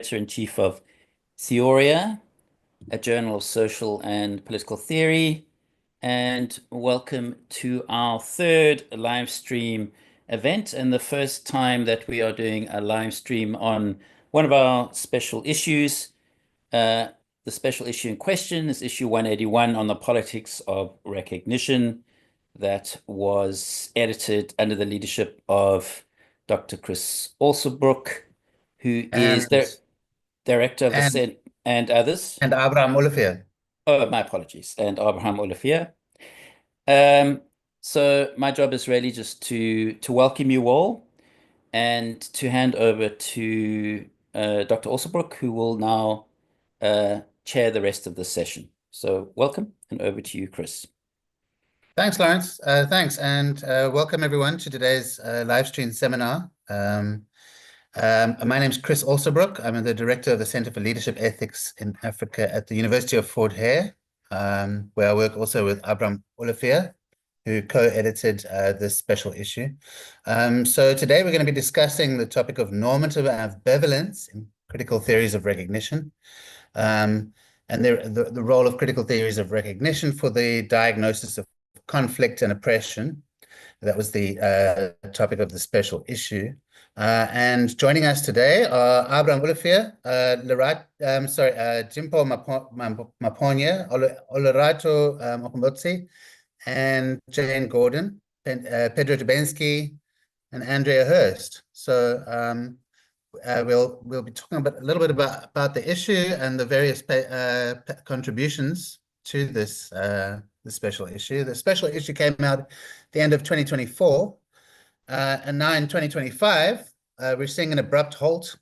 editor-in-chief of Theoria, a journal of social and political theory, and welcome to our third live stream event and the first time that we are doing a live stream on one of our special issues. The special issue in question is issue 181 on the politics of recognition that was edited under the leadership of Dr. Chris Alsobrook, who is and the director of the and Center and others. and Abraham Olivier. Oh, my apologies. And Abraham Olivier. Um, so my job is really just to welcome you all and to hand over to Dr. Alsobrook, who will now chair the rest of the session. So welcome and over to you, Chris. Thanks, Lawrence. Thanks, and welcome everyone to today's live stream seminar. My name is Chris Alsobrook. I'm the director of the Center for Leadership Ethics in Africa at the University of Fort Hare, where I work also with Abraham Olivier, who co-edited this special issue. So today we're going to be discussing the topic of normative ambivalence in critical theories of recognition, and the role of critical theories of recognition for the diagnosis of conflict and oppression. That was the topic of the special issue. And joining us today are Abraham Olivier, Jimpo Maponya, Olerato Mokombotsi, and Jane Gordon, Pedro Dubensky, and Andrea Hurst. So we'll be talking a little bit about the issue and the various contributions to this the special issue. The special issue came out at the end of 2024, and now in 2025, we're seeing an abrupt halt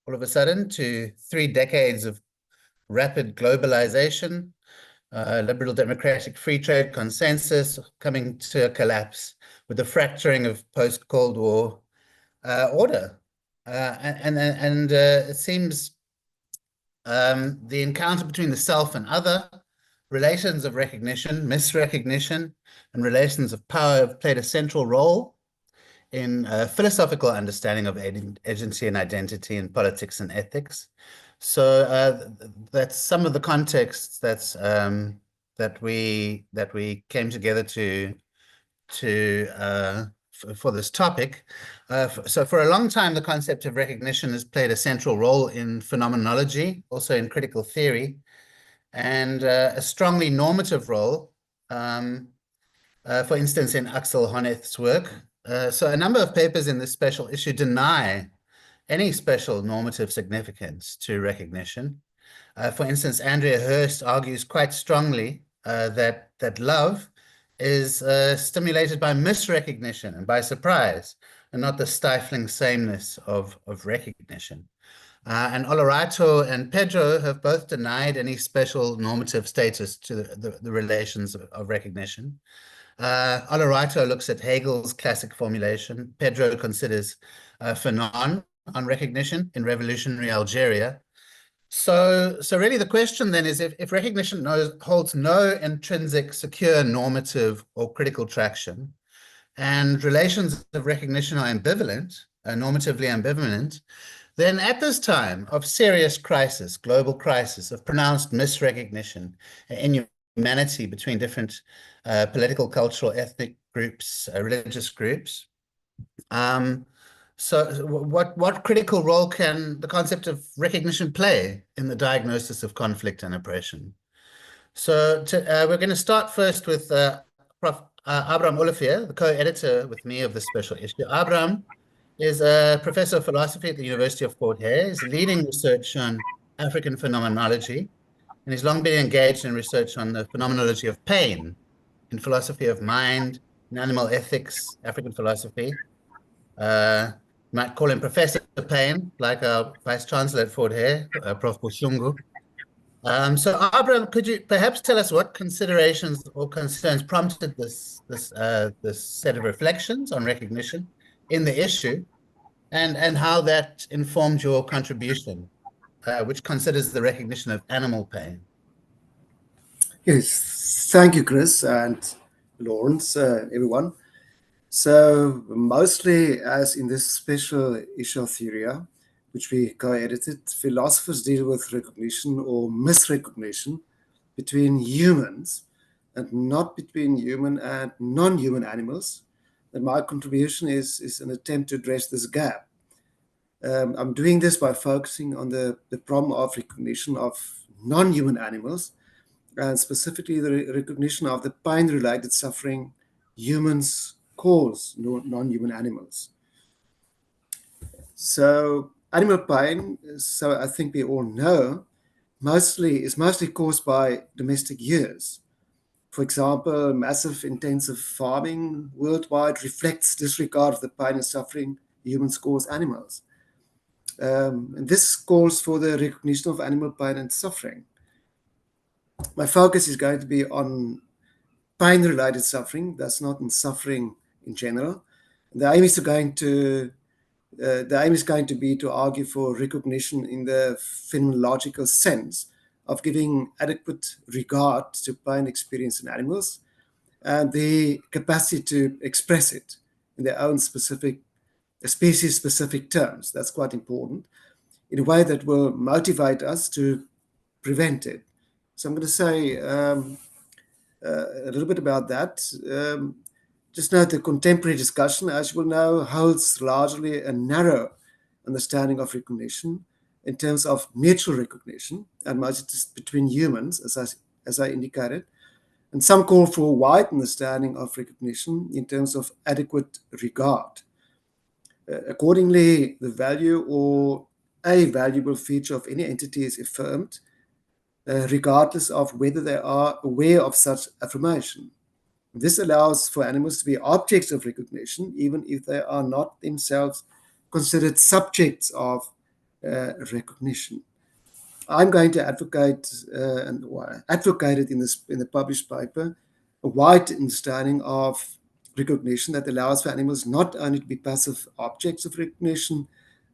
all of a sudden to 3 decades of rapid globalization, liberal democratic free trade consensus coming to a collapse with the fracturing of post-Cold War order. And it seems the encounter between the self and other, relations of recognition, misrecognition, and relations of power have played a central role in philosophical understanding of agency and identity in politics and ethics. So that's some of the contexts that we came together for this topic. So for a long time, the concept of recognition has played a central role in phenomenology, also in critical theory, and a strongly normative role, for instance, in Axel Honneth's work. So a number of papers in this special issue deny any special normative significance to recognition. For instance, Andrea Hurst argues quite strongly that love is stimulated by misrecognition and by surprise, and not the stifling sameness of recognition. And Olerato and Pedro have both denied any special normative status to the relations of recognition. Olerato looks at Hegel's classic formulation. Pedro considers Fanon on recognition in revolutionary Algeria. So really the question then is if recognition holds no intrinsic secure normative or critical traction, and relations of recognition are ambivalent, normatively ambivalent, then at this time of serious crisis, global crisis, of pronounced misrecognition, inhumanity between different political, cultural, ethnic groups, religious groups, so what critical role can the concept of recognition play in the diagnosis of conflict and oppression? So we're going to start first with Prof. Abraham Olivier, the co-editor with me of this special issue. Abraham is a professor of philosophy at the University of Fort Hare. He's leading research on African phenomenology, and he's long been engaged in research on the phenomenology of pain in philosophy of mind, in animal ethics, African philosophy. Might call him Professor Payne, like our Vice Chancellor at Fort Hare, Prof. Bushungu. So Abraham, could you perhaps tell us what considerations or concerns prompted this set of reflections on recognition in the issue, and how that informed your contribution, which considers the recognition of animal pain? Yes, thank you, Chris and Lawrence, everyone. So mostly, as in this special issue of Theoria, which we co-edited, philosophers deal with recognition or misrecognition between humans and not between human and non-human animals. And my contribution is an attempt to address this gap. I'm doing this by focusing on the problem of recognition of non-human animals, and specifically the recognition of the pain-related suffering humans cause non-human animals. So animal pain, so I think we all know, is mostly caused by domestic use. For example, massive intensive farming worldwide reflects disregard of the pain and suffering humans cause animals. And this calls for the recognition of animal pain and suffering. My focus is going to be on pain-related suffering, that's not in suffering in general. The aim is going to be to argue for recognition in the phenomenological sense of giving adequate regard to pain experience in animals and the capacity to express it in their own specific, species-specific terms. That's quite important, in a way that will motivate us to prevent it. So I'm going to say a little bit about that. Just note the contemporary discussion, as you will know, holds largely a narrow understanding of recognition in terms of mutual recognition, and mostly just between humans, as I indicated. And some call for a wide understanding of recognition in terms of adequate regard. Accordingly, the value or a valuable feature of any entity is affirmed, regardless of whether they are aware of such affirmation. This allows for animals to be objects of recognition, even if they are not themselves considered subjects of recognition. I'm going to advocate and advocated in the published paper a wide understanding of recognition that allows for animals not only to be passive objects of recognition,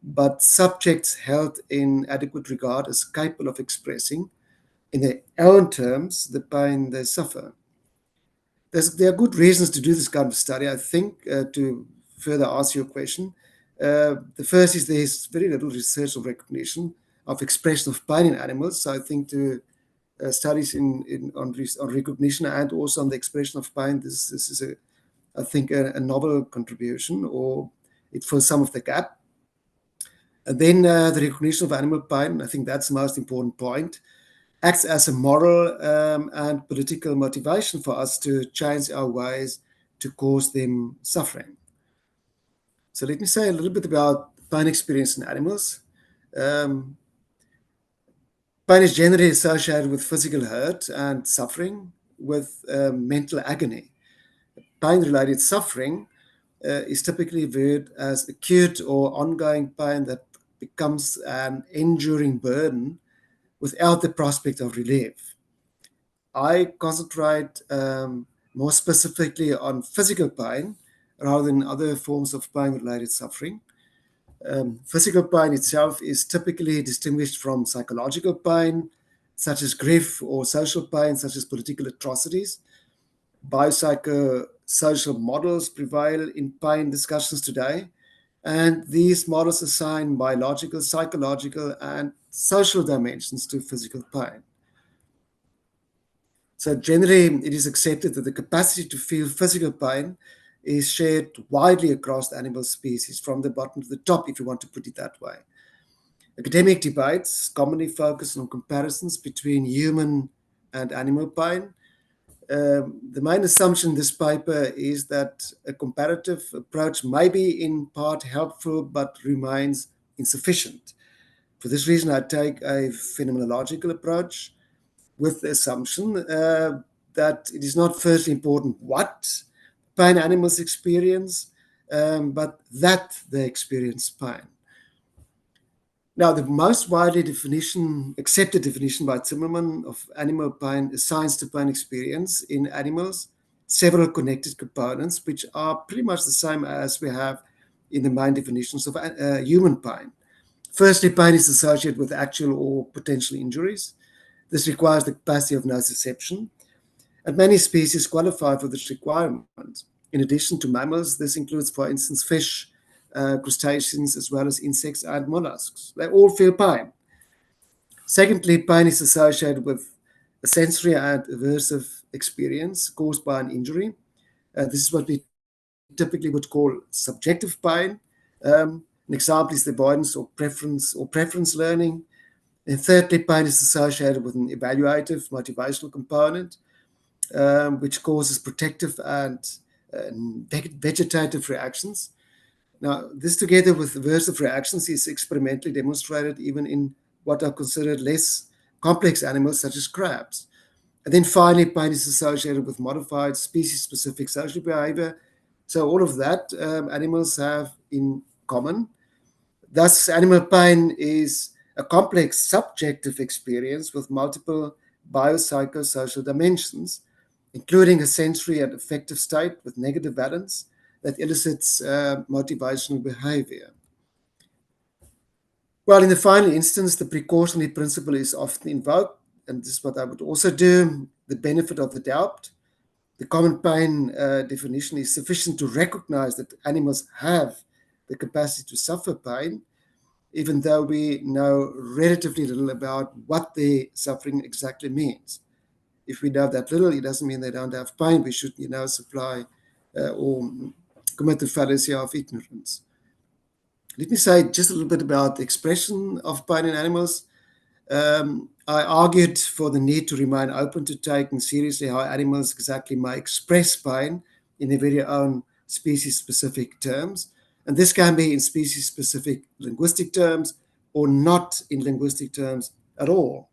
but subjects held in adequate regard as capable of expressing, in their own terms, the pain they suffer. There are good reasons to do this kind of study, I think, to further answer your question. The first is there's very little research or recognition of expression of pain in animals. So I think to studies on recognition and also on the expression of pain, this is I think a novel contribution, or it fills some of the gap. And then the recognition of animal pain, I think that's the most important point, acts as a moral and political motivation for us to change our ways to cause them suffering. So let me say a little bit about pain experience in animals. Pain is generally associated with physical hurt and suffering, with mental agony. Pain-related suffering is typically viewed as acute or ongoing pain that becomes an enduring burden without the prospect of relief. I concentrate more specifically on physical pain rather than other forms of pain-related suffering. Physical pain itself is typically distinguished from psychological pain, such as grief, or social pain, such as political atrocities. Biopsychosocial models prevail in pain discussions today, and these models assign biological, psychological, and social dimensions to physical pain. So generally, it is accepted that the capacity to feel physical pain is shared widely across animal species, from the bottom to the top, if you want to put it that way. Academic debates commonly focus on comparisons between human and animal pain. The main assumption in this paper is that a comparative approach may be in part helpful, but remains insufficient. For this reason, I take a phenomenological approach, with the assumption that it is not firstly important what pain animals experience, but that they experience pain. Now, the most widely accepted definition by Zimmerman of animal pain assigns to pain experience in animals several connected components, which are pretty much the same as we have in the main definitions of human pain. Firstly, pain is associated with actual or potential injuries. This requires the capacity of nociception, and many species qualify for this requirement. In addition to mammals, this includes, for instance, fish, crustaceans, as well as insects and mollusks. They all feel pain. Secondly, pain is associated with a sensory and aversive experience caused by an injury. This is what we typically would call subjective pain. An example is the avoidance or preference learning. And thirdly, pain is associated with an evaluative motivational component, which causes protective and vegetative reactions. Now, this together with aversive reactions is experimentally demonstrated even in what are considered less complex animals such as crabs. And then finally, pain is associated with modified species-specific social behavior. So all of that animals have in common. Thus, animal pain is a complex subjective experience with multiple biopsychosocial dimensions, including a sensory and affective state with negative valence that elicits motivational behavior. Well, in the final instance, the precautionary principle is often invoked, and this is what I would also do, the benefit of the doubt. The common pain definition is sufficient to recognize that animals have the capacity to suffer pain, even though we know relatively little about what their suffering exactly means. If we know that little, it doesn't mean they don't have pain. We should, supply or commit the fallacy of ignorance. Let me say just a little bit about the expression of pain in animals. I argued for the need to remain open to taking seriously how animals exactly may express pain in their very own species-specific terms. And this can be in species-specific linguistic terms or not in linguistic terms at all.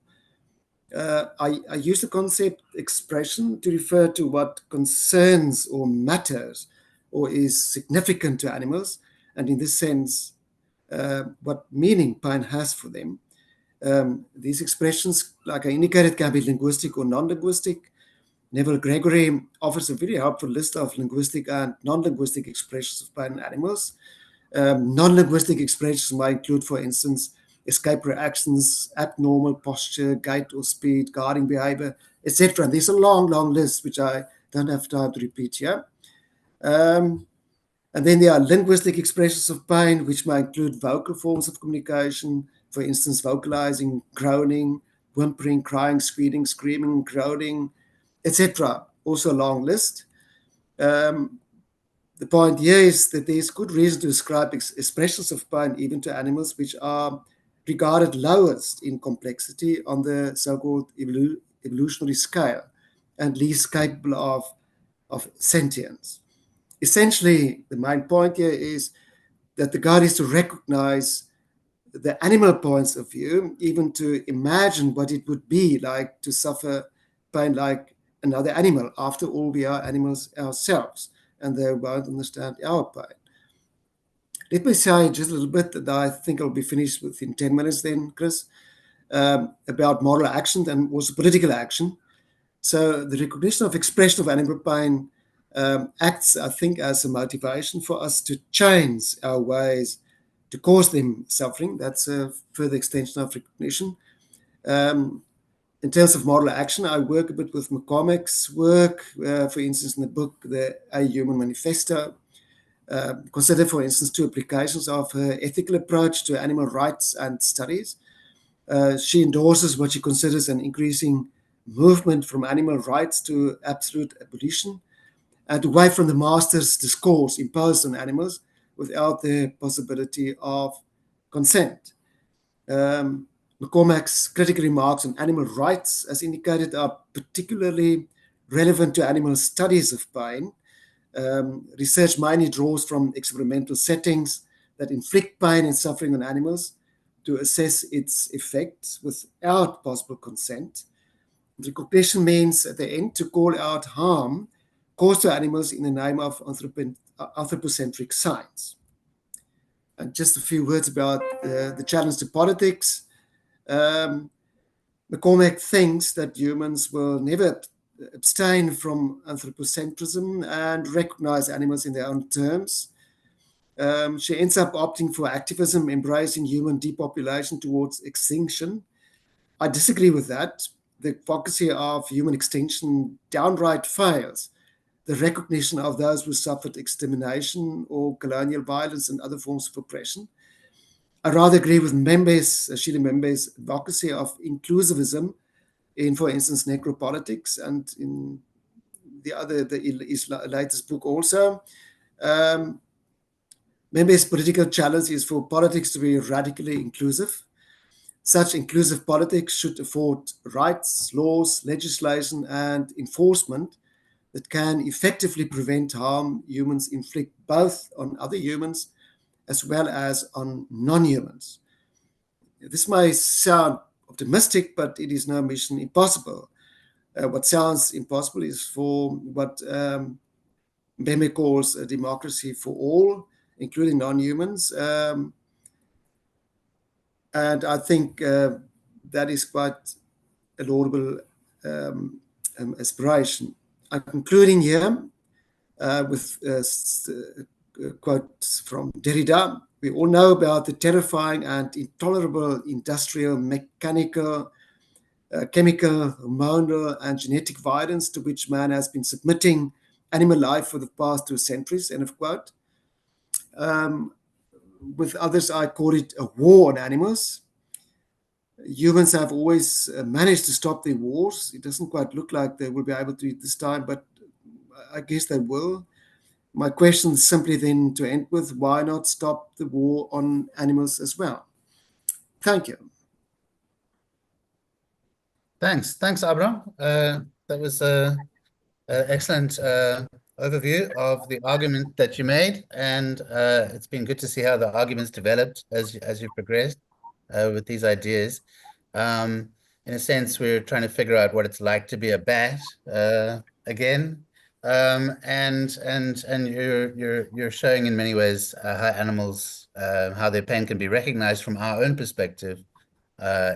I use the concept expression to refer to what concerns or matters or is significant to animals, and in this sense, what meaning pain has for them. These expressions, like I indicated, can be linguistic or non-linguistic. Neville Gregory offers a very helpful list of linguistic and non-linguistic expressions of pain in animals. Non-linguistic expressions might include, for instance, escape reactions, abnormal posture, gait or speed, guarding behavior, etc. And there's a long, long list, which I don't have time to repeat here. And then there are linguistic expressions of pain, which might include vocal forms of communication, for instance, vocalizing, groaning, whimpering, crying, squealing, screaming, groaning, etc. Also a long list. The point here is that there's good reason to describe expressions of pain even to animals which are regarded lowest in complexity on the so-called evolutionary scale and least capable of sentience. Essentially, the main point here is that the goal is to recognize the animal points of view, even to imagine what it would be like to suffer pain like another animal. After all, we are animals ourselves, and they won't understand our pain. Let me say just a little bit that I think I'll be finished within 10 minutes then, Chris, about moral action and also political action. So the recognition of expression of animal pain acts, I think, as a motivation for us to change our ways to cause them suffering. That's a further extension of recognition. In terms of moral action, I work a bit with McCormack's work, for instance, in the book, A Human Manifesto. Consider, for instance, two applications of her ethical approach to animal rights and studies. She endorses what she considers an increasing movement from animal rights to absolute abolition and away from the master's discourse imposed on animals without the possibility of consent. McCormack's critical remarks on animal rights, as indicated, are particularly relevant to animal studies of pain. Research mainly draws from experimental settings that inflict pain and suffering on animals to assess its effects without possible consent. Recognition means at the end to call out harm caused to animals in the name of anthropocentric science. And just a few words about the challenge to politics. McCormack thinks that humans will never abstain from anthropocentrism and recognize animals in their own terms. She ends up opting for activism, embracing human depopulation towards extinction. I disagree with that. The advocacy of human extinction downright fails the recognition of those who suffered extermination or colonial violence and other forms of oppression. I rather agree with Shili Membe's advocacy of inclusivism in, for instance, necropolitics, and in his latest book also. Membe's political challenge is for politics to be radically inclusive. Such inclusive politics should afford rights, laws, legislation, and enforcement that can effectively prevent harm humans inflict both on other humans as well as on non-humans. This may sound optimistic, but it is no mission impossible. What sounds impossible is for what Mbembe calls a democracy for all, including non-humans. And I think that is quite a laudable aspiration. I'm concluding here with quotes from Derrida. We all know about the terrifying and intolerable industrial, mechanical, chemical, hormonal, and genetic violence to which man has been submitting animal life for the past 2 centuries, end of quote. With others, I call it a war on animals. Humans have always managed to stop their wars. It doesn't quite look like they will be able to this time, but I guess they will. My question is simply then to end with, why not stop the war on animals as well? Thank you. Thanks, Abraham. That was an excellent overview of the argument that you made, and it's been good to see how the arguments developed as you progressed with these ideas. In a sense, we're trying to figure out what it's like to be a bat again, and you're showing in many ways how animals, how their pain can be recognized from our own perspective,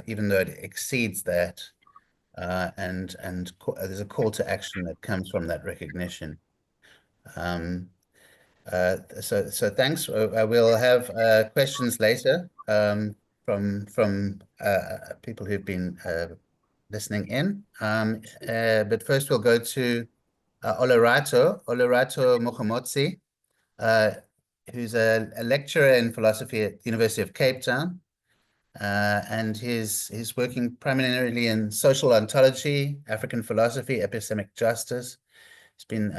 even though it exceeds that. And there's a call to action that comes from that recognition. So thanks. We'll have questions later from people who've been listening in. But first we'll go to Olerato Mokomotsi, who's a lecturer in philosophy at the University of Cape Town. And he's working primarily in social ontology, African philosophy, epistemic justice. He's been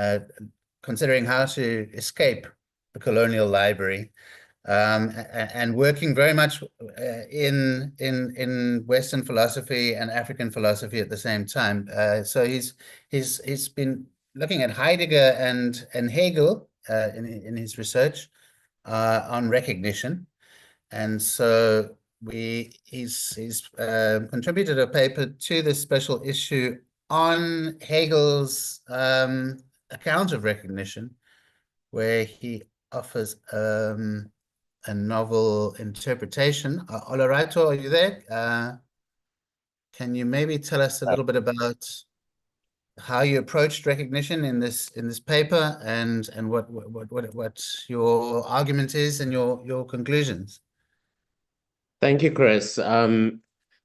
considering how to escape the colonial library, and working very much in Western philosophy and African philosophy at the same time. So he's been looking at Heidegger and Hegel in his research on recognition, and so he's contributed a paper to this special issue on Hegel's account of recognition, where he offers a novel interpretation. Olerato, are you there? Can you maybe tell us a little bit about how you approached recognition in this paper, and what your argument is and your conclusions? Thank you, Chris.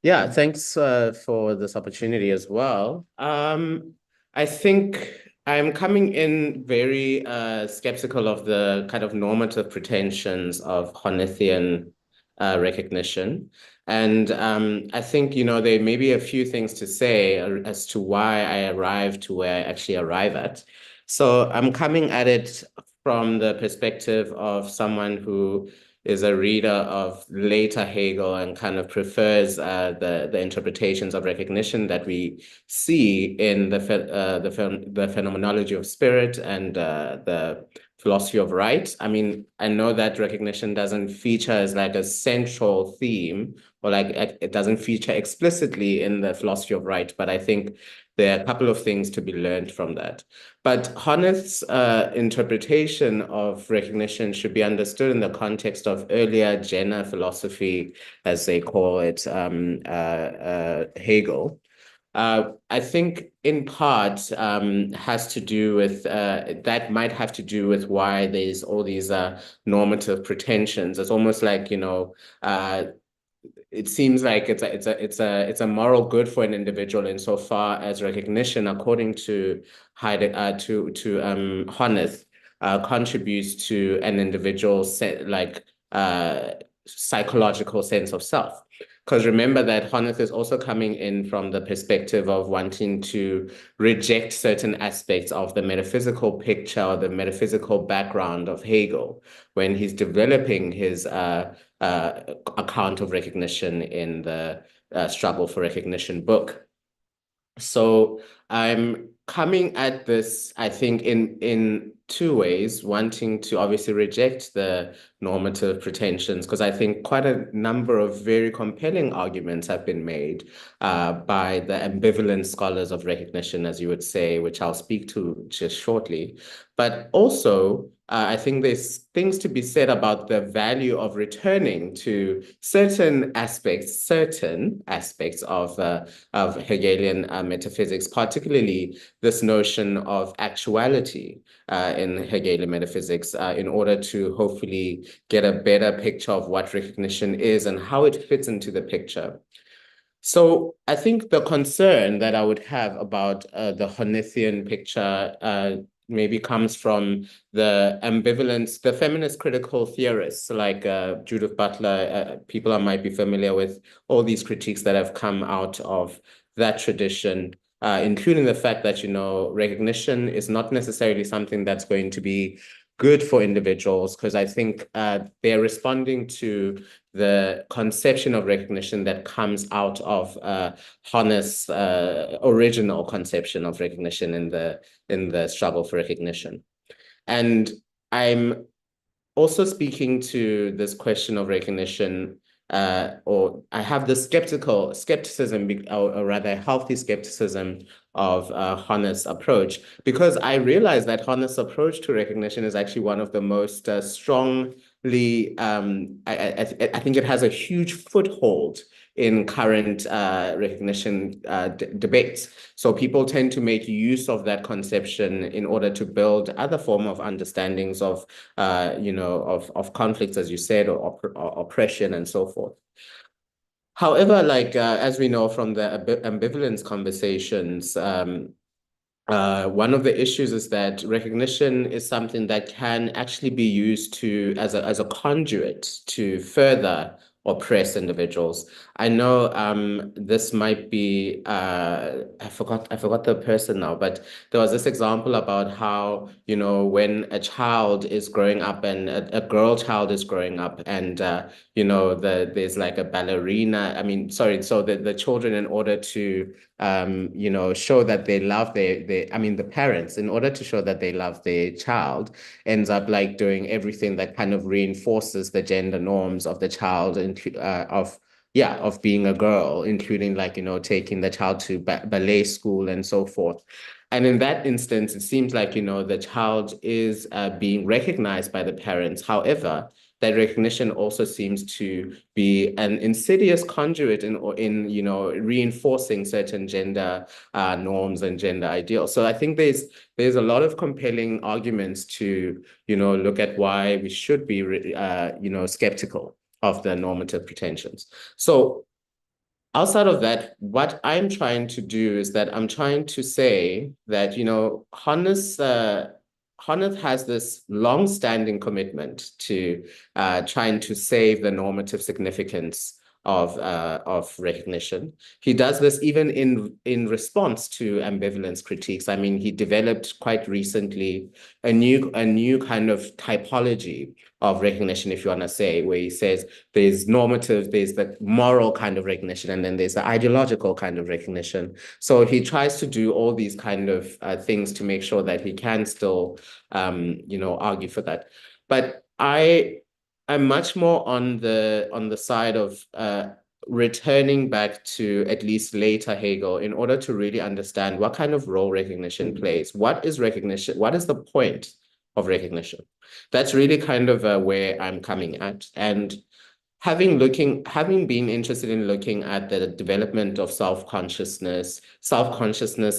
Yeah, thanks for this opportunity as well. I think I'm coming in very skeptical of the kind of normative pretensions of Hornithian recognition. And I think, there may be a few things to say as to why I arrived to where I actually arrive at. So I'm coming at it from the perspective of someone who is a reader of later Hegel and kind of prefers the interpretations of recognition that we see in the phenomenology of spirit and the philosophy of right. I mean, I know that recognition doesn't feature as like a central theme, or like it doesn't feature explicitly in the philosophy of right, but I think there are a couple of things to be learned from that. But Horneth's interpretation of recognition should be understood in the context of earlier Jenner philosophy, as they call it, Hegel. I think in part has to do with, that might have to do with why there's all these normative pretensions. It's almost like, it seems like it's a moral good for an individual insofar as recognition, according to Honneth, contributes to an individual's psychological sense of self. Because remember that Honneth is also coming in from the perspective of wanting to reject certain aspects of the metaphysical picture or the metaphysical background of Hegel when he's developing his account of recognition in the Struggle for Recognition book. So I'm coming at this, I think, in two ways, wanting to obviously reject the normative pretensions, because I think quite a number of very compelling arguments have been made by the ambivalent scholars of recognition, as you would say, which I'll speak to just shortly. But also, I think there's things to be said about the value of returning to certain aspects of Hegelian metaphysics, particularly this notion of actuality in Hegelian metaphysics, in order to hopefully get a better picture of what recognition is and how it fits into the picture. So I think the concern that I would have about the Honnethian picture maybe comes from the ambivalence, the feminist critical theorists like Judith Butler. People might be familiar with all these critiques that have come out of that tradition, including the fact that, recognition is not necessarily something that's going to be good for individuals, because I think they're responding to the conception of recognition that comes out of Honneth's original conception of recognition in the Struggle for Recognition. And I'm also speaking to this question of recognition, or I have the skepticism, or rather healthy skepticism of Honneth's approach, because I realize that Honneth's approach to recognition is actually one of the most strongly, I think it has a huge foothold in current recognition debates. So people tend to make use of that conception in order to build other form of understandings of, of conflicts, as you said, or oppression and so forth. However, as we know from the ambivalence conversations, one of the issues is that recognition is something that can actually be used as a conduit to further oppress individuals. I know this might be I forgot the person now, but there was this example about how, when a child is growing up and a girl child is growing up, and there's like a ballerina. So the children, in order to show that they love the parents, in order to show that they love their child, ends up like doing everything that kind of reinforces the gender norms of the child and of being a girl, including taking the child to ballet school and so forth. And in that instance, it seems like, the child is being recognized by the parents. However, that recognition also seems to be an insidious conduit in reinforcing certain gender norms and gender ideals. So I think there's a lot of compelling arguments to look at why we should be skeptical of the normative pretensions. So outside of that, what I'm trying to do is that I'm trying to say that Honneth has this long-standing commitment to trying to save the normative significance of recognition. He does this even in response to ambivalence critiques. I mean, he developed quite recently a new kind of typology of recognition, if you want to say, where he says there's normative, there's the moral kind of recognition, and then there's the ideological kind of recognition. So he tries to do all these kind of things to make sure that he can still, argue for that. But I'm much more on the side of returning back to at least later Hegel in order to really understand what kind of role recognition plays. What is recognition? What is the point of recognition? That's really kind of where I'm coming at. And having been interested in looking at the development of self-consciousness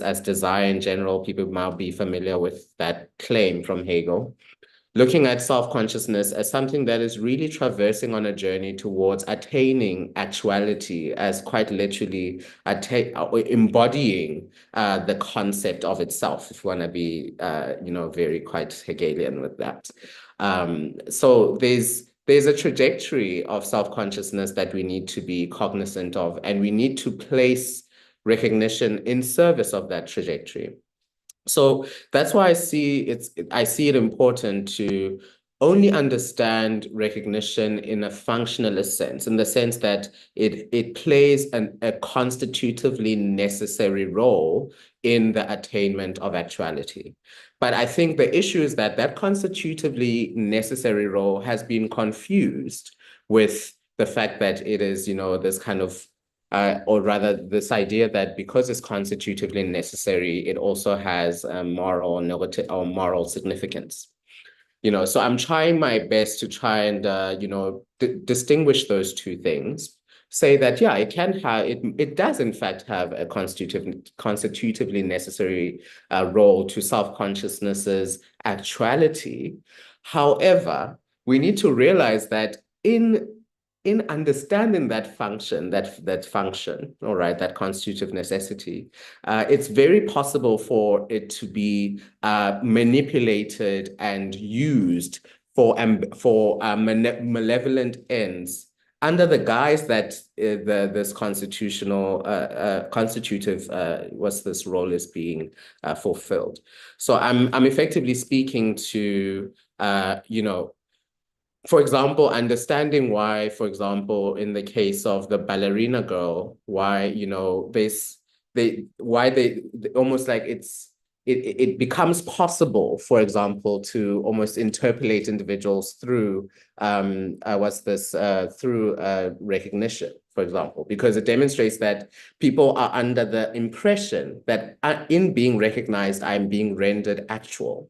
as desire in general, people might be familiar with that claim from Hegel. looking at self-consciousness as something that is really traversing on a journey towards attaining actuality, as quite literally embodying the concept of itself, if you want to be, very quite Hegelian with that. So there's a trajectory of self-consciousness that we need to be cognizant of, and we need to place recognition in service of that trajectory. So that's why I see it important to only understand recognition in a functionalist sense, in the sense that it plays a constitutively necessary role in the attainment of actuality. But I think the issue is that that constitutively necessary role has been confused with the fact that it is, this kind of or rather this idea that because it's constitutively necessary, it also has a moral negative or moral significance. So I'm trying my best to try and distinguish those two things. Say that it does in fact have a constitutively necessary role to self-consciousness's actuality. However, we need to realize that in understanding that function, all right, that constitutive necessity, it's very possible for it to be manipulated and used for malevolent ends under the guise that this constitutive this role is being fulfilled. So I'm effectively speaking to for example, understanding why, for example, in the case of the ballerina girl, why, almost like it becomes possible, for example, to almost interpolate individuals through through recognition, for example, because it demonstrates that people are under the impression that in being recognized, I'm being rendered actual.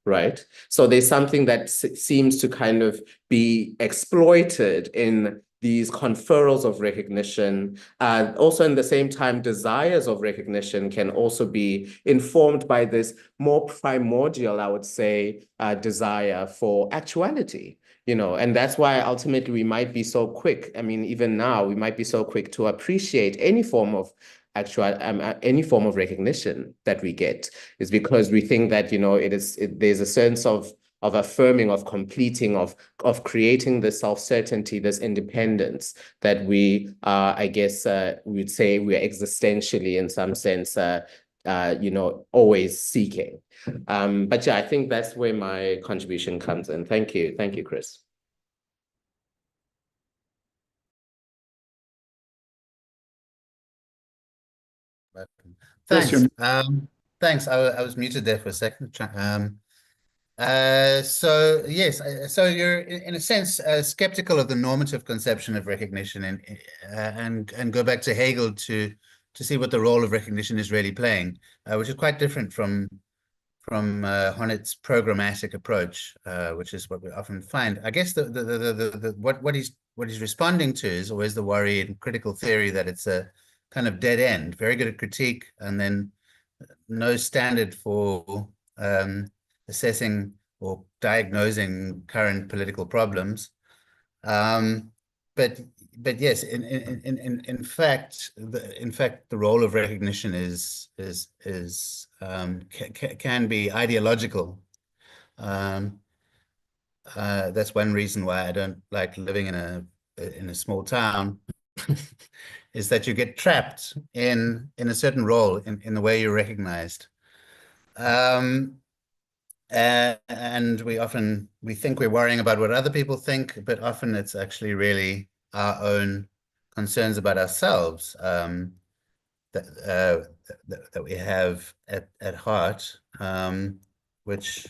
Right. So there's something that seems to kind of be exploited in these conferrals of recognition. Also, in the same time, desires of recognition can also be informed by this more primordial, I would say, desire for actuality. And that's why ultimately we might be so quick. I mean, even now, we might be so quick to appreciate any form of any form of recognition that we get, is because we think that there's a sense of affirming, of completing, of creating this self-certainty, this independence that we I guess we'd say we're existentially in some sense always seeking. But yeah, I think that's where my contribution comes in. Thank you, Chris. Thanks. Thanks. I was muted there for a second. So yes, so you're in a sense skeptical of the normative conception of recognition, and go back to Hegel to see what the role of recognition is really playing, which is quite different from Honnett's programmatic approach, which is what we often find. I guess what he's responding to is always the worry in critical theory that it's a kind of dead end, very good at critique, and then no standard for assessing or diagnosing current political problems. But yes, in fact, the role of recognition can be ideological. That's one reason why I don't like living in a small town, is that you get trapped in a certain role in the way you're recognized. And we think we're worrying about what other people think, but often it's actually really our own concerns about ourselves that we have at heart, which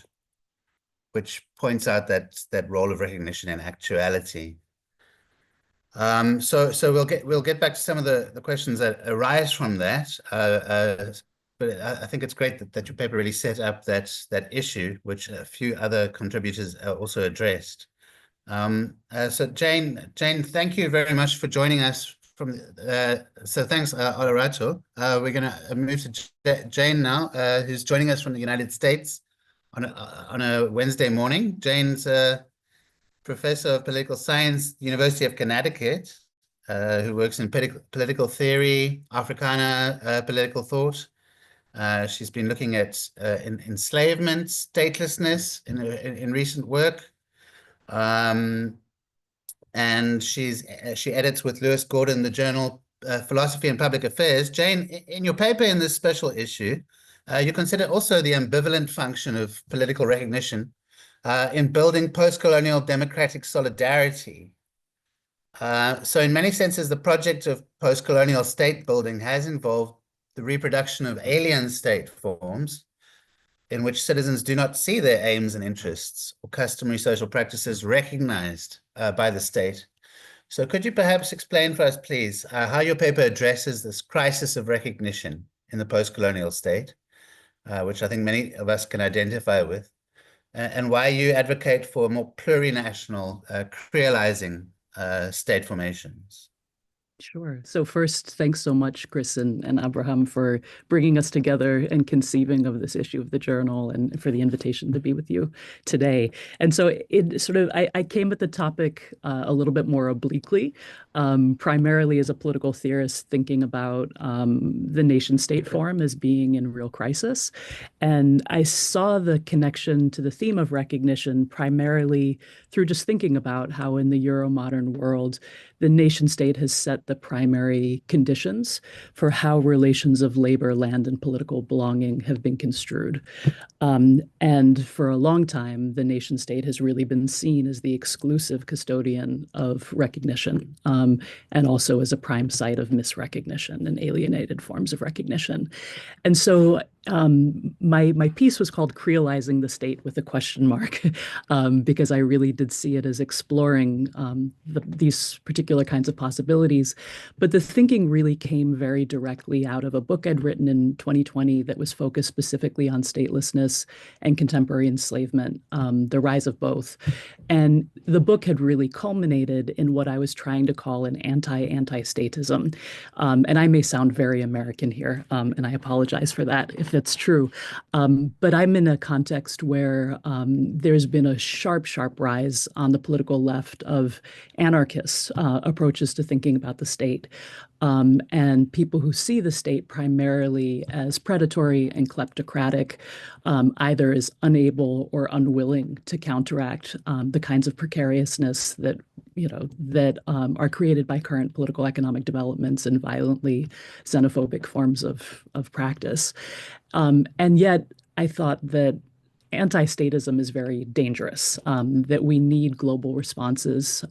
points out that role of recognition in actuality. So we'll get back to some of the questions that arise from that. But I think it's great that your paper really set up that issue, which a few other contributors also addressed. So Jane, thank you very much for joining us so thanks, Olerato. We're going to move to Jane now, who's joining us from the United States on a Wednesday morning. Jane's a professor of political science, University of Connecticut, who works in political theory, Africana political thought. She's been looking at enslavement, statelessness in recent work. And she edits with Lewis Gordon the journal Philosophy and Public Affairs. Jane, in your paper in this special issue, you consider also the ambivalent function of political recognition in building post-colonial democratic solidarity. So in many senses, the project of post-colonial state building has involved the reproduction of alien state forms in which citizens do not see their aims and interests or customary social practices recognized by the state. So could you perhaps explain for us, please, how your paper addresses this crisis of recognition in the post-colonial state, which I think many of us can identify with, and why you advocate for more plurinational, creolizing state formations? Sure. So first, thanks so much, Chris and Abraham, for bringing us together and conceiving of this issue of the journal, and for the invitation to be with you today. And so it sort of, I came at the topic a little bit more obliquely, primarily as a political theorist thinking about the nation state form as being in real crisis. And I saw the connection to the theme of recognition primarily through just thinking about how in the Euro-modern world, the nation state has set the primary conditions for how relations of labor, land, and political belonging have been construed. And for a long time, the nation state has really been seen as the exclusive custodian of recognition, and also as a prime site of misrecognition and alienated forms of recognition. And so my piece was called Creolizing the State with a question mark, because I really did see it as exploring these particular kinds of possibilities. But the thinking really came very directly out of a book I'd written in 2020 that was focused specifically on statelessness and contemporary enslavement, the rise of both. And the book had really culminated in what I was trying to call an anti-statism. And I may sound very American here, and I apologize for that if that's true. But I'm in a context where there's been a sharp rise on the political left of anarchists approaches to thinking about the state. And people who see the state primarily as predatory and kleptocratic, either as unable or unwilling to counteract the kinds of precariousness that are created by current political economic developments and violently xenophobic forms of practice. And yet, I thought that anti-statism is very dangerous, that we need global responses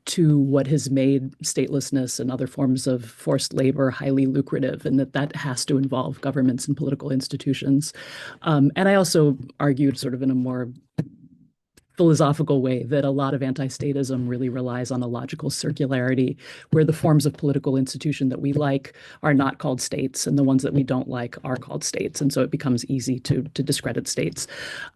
to what has made statelessness and other forms of forced labor highly lucrative, and that has to involve governments and political institutions. And I also argued sort of in a more philosophical way that a lot of anti-statism really relies on a logical circularity, where the forms of political institution that we like are not called states, and the ones that we don't like are called states. And so it becomes easy to discredit states.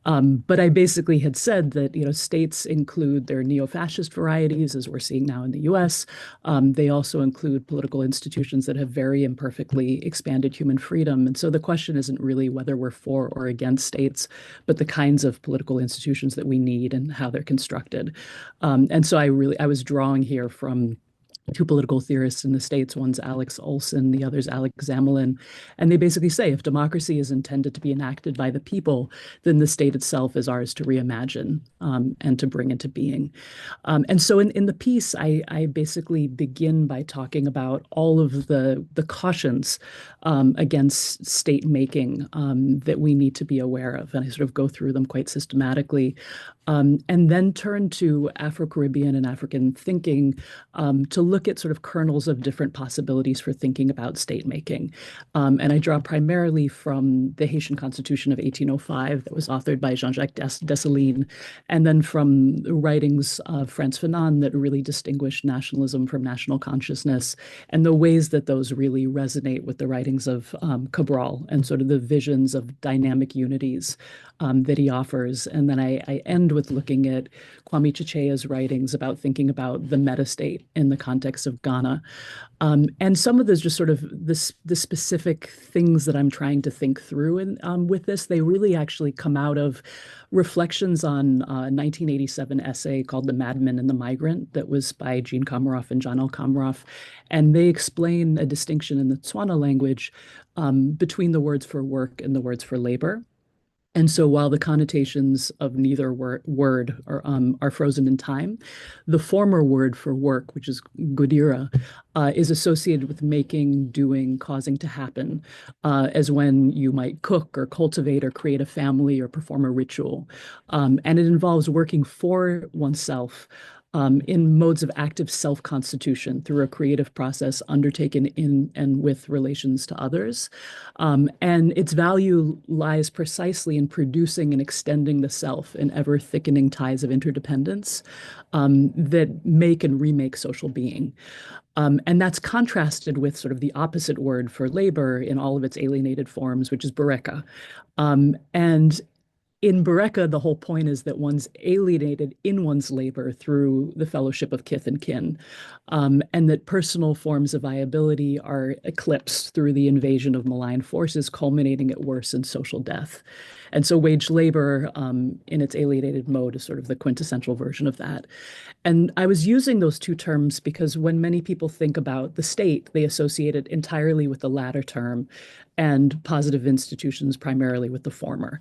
But I basically had said that states include their neo-fascist varieties, as we're seeing now in the US. They also include political institutions that have very imperfectly expanded human freedom. And so the question isn't really whether we're for or against states, but the kinds of political institutions that we need and how they're constructed. And so I was drawing here from two political theorists in the States. One's Alex Olson, the other's Alex Zamelin. And they basically say, if democracy is intended to be enacted by the people, then the state itself is ours to reimagine and to bring into being. And so in the piece, I basically begin by talking about all of the cautions against state making that we need to be aware of. And I sort of go through them quite systematically. And then turn to Afro-Caribbean and African thinking to look at sort of kernels of different possibilities for thinking about state making. And I draw primarily from the Haitian Constitution of 1805 that was authored by Jean-Jacques Dessalines, and then from the writings of Frantz Fanon that really distinguish nationalism from national consciousness, and the ways that those really resonate with the writings of Cabral and sort of the visions of dynamic unities that he offers. And then I end with looking at Kwame Chichea's writings about thinking about the meta-state in the context of Ghana. And some of those just sort of the specific things that I'm trying to think through with this, they really actually come out of reflections on a 1987 essay called The Madman and the Migrant that was by Jean Komaroff and John L. Komaroff. And they explain a distinction in the Tswana language between the words for work and the words for labor. And so while the connotations of neither word are frozen in time, the former word for work, which is godira, is associated with making, doing, causing to happen, as when you might cook or cultivate or create a family or perform a ritual. And it involves working for oneself in modes of active self-constitution through a creative process undertaken in and with relations to others. And its value lies precisely in producing and extending the self in ever-thickening ties of interdependence that make and remake social being. And that's contrasted with sort of the opposite word for labor in all of its alienated forms, which is bereka. And in Bereka, the whole point is that one's alienated in one's labor through the fellowship of kith and kin, and that personal forms of viability are eclipsed through the invasion of malign forces, culminating at worst in social death. And so wage labor in its alienated mode is sort of the quintessential version of that. And I was using those two terms because when many people think about the state, they associate it entirely with the latter term and positive institutions primarily with the former.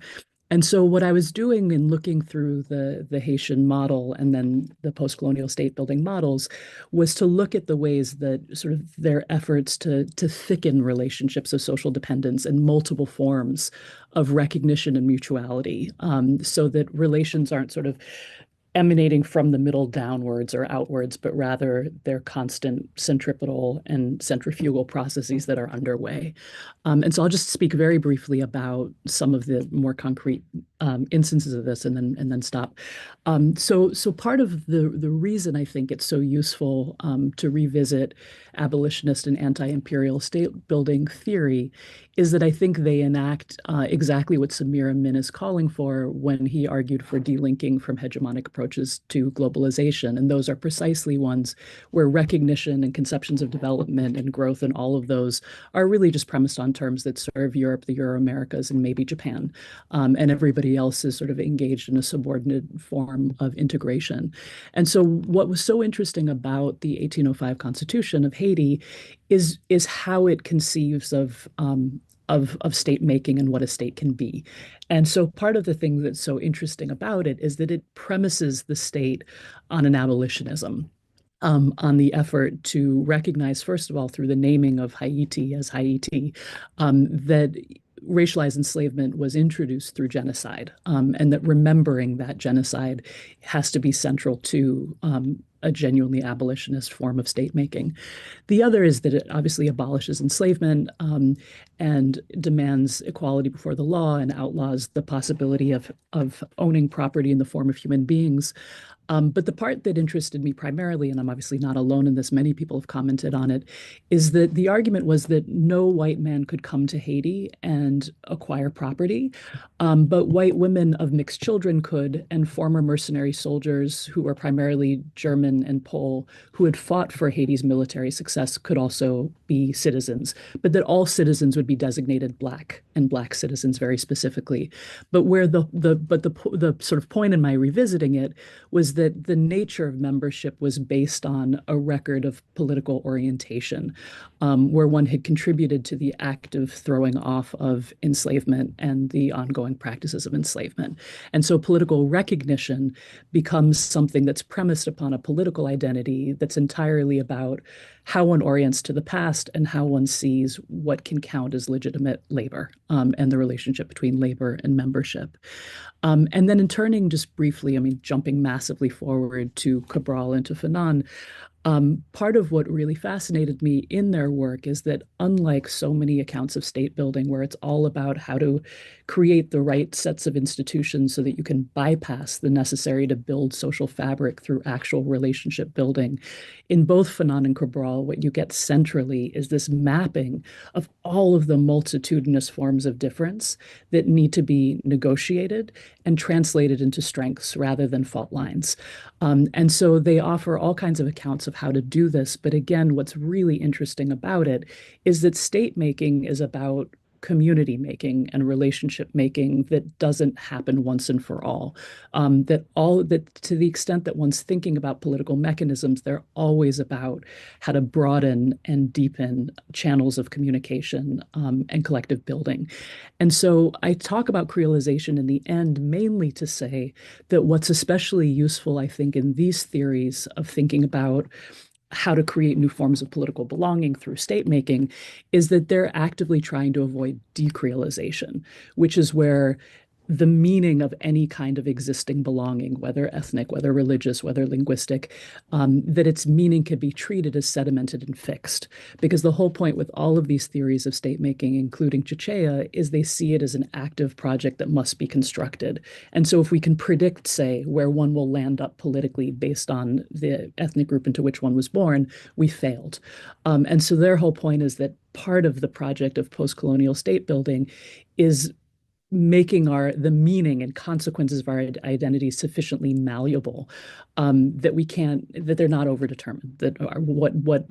And so what I was doing in looking through the Haitian model and then the post-colonial state building models was to look at the ways that sort of their efforts to thicken relationships of social dependence in multiple forms of recognition and mutuality, so that relations aren't sort of emanating from the middle downwards or outwards, but rather they're constant centripetal and centrifugal processes that are underway. And so I'll just speak very briefly about some of the more concrete instances of this and then stop. So part of the reason I think it's so useful to revisit abolitionist and anti-imperial state building theory is that I think they enact exactly what Samir Amin is calling for when he argued for delinking from hegemonic approaches to globalization. And those are precisely ones where recognition and conceptions of development and growth and all of those are really just premised on terms that serve Europe, the Euro-Americas, and maybe Japan. And everybody else is sort of engaged in a subordinate form of integration. And so what was so interesting about the 1805 Constitution of Haiti is how it conceives of state making and what a state can be. And so part of the thing that's so interesting about it is that it premises the state on an abolitionism, on the effort to recognize, first of all, through the naming of Haiti as Haiti, that racialized enslavement was introduced through genocide, and that remembering that genocide has to be central to a genuinely abolitionist form of state making. The other is that it obviously abolishes enslavement and demands equality before the law and outlaws the possibility of owning property in the form of human beings. But the part that interested me primarily, and I'm obviously not alone in this, many people have commented on it, is that the argument was that no white man could come to Haiti and acquire property, but white women of mixed children could, and former mercenary soldiers who were primarily German and Pole, who had fought for Haiti's military success, could also be citizens, but that all citizens would be designated Black, and Black citizens very specifically. But where the sort of point in my revisiting it was that the nature of membership was based on a record of political orientation, where one had contributed to the active throwing off of enslavement and the ongoing practices of enslavement. And so political recognition becomes something that's premised upon a political identity that's entirely about how one orients to the past and how one sees what can count as legitimate labor, and the relationship between labor and membership. And then in turning just briefly, I mean, jumping massively forward to Cabral and to Fanon, Part of what really fascinated me in their work is that, unlike so many accounts of state building, where it's all about how to create the right sets of institutions so that you can bypass the necessary to build social fabric through actual relationship building, in both Fanon and Cabral, what you get centrally is this mapping of all of the multitudinous forms of difference that need to be negotiated and translated into strengths rather than fault lines. And so they offer all kinds of accounts of how to do this. But again, what's really interesting about it is that state making is about community making and relationship making that doesn't happen once and for all. That to the extent that one's thinking about political mechanisms, they're always about how to broaden and deepen channels of communication and collective building. And so I talk about creolization in the end mainly to say that what's especially useful, I think, in these theories of thinking about how to create new forms of political belonging through state making is that they're actively trying to avoid decreolization, which is where the meaning of any kind of existing belonging, whether ethnic, whether religious, whether linguistic, that its meaning could be treated as sedimented and fixed. Because the whole point with all of these theories of state making, including Chichea, is they see it as an active project that must be constructed. And so if we can predict, say, where one will land up politically based on the ethnic group into which one was born, we failed. And so their whole point is that part of the project of post-colonial state building is making the meaning and consequences of our identity sufficiently malleable that they're not overdetermined, that what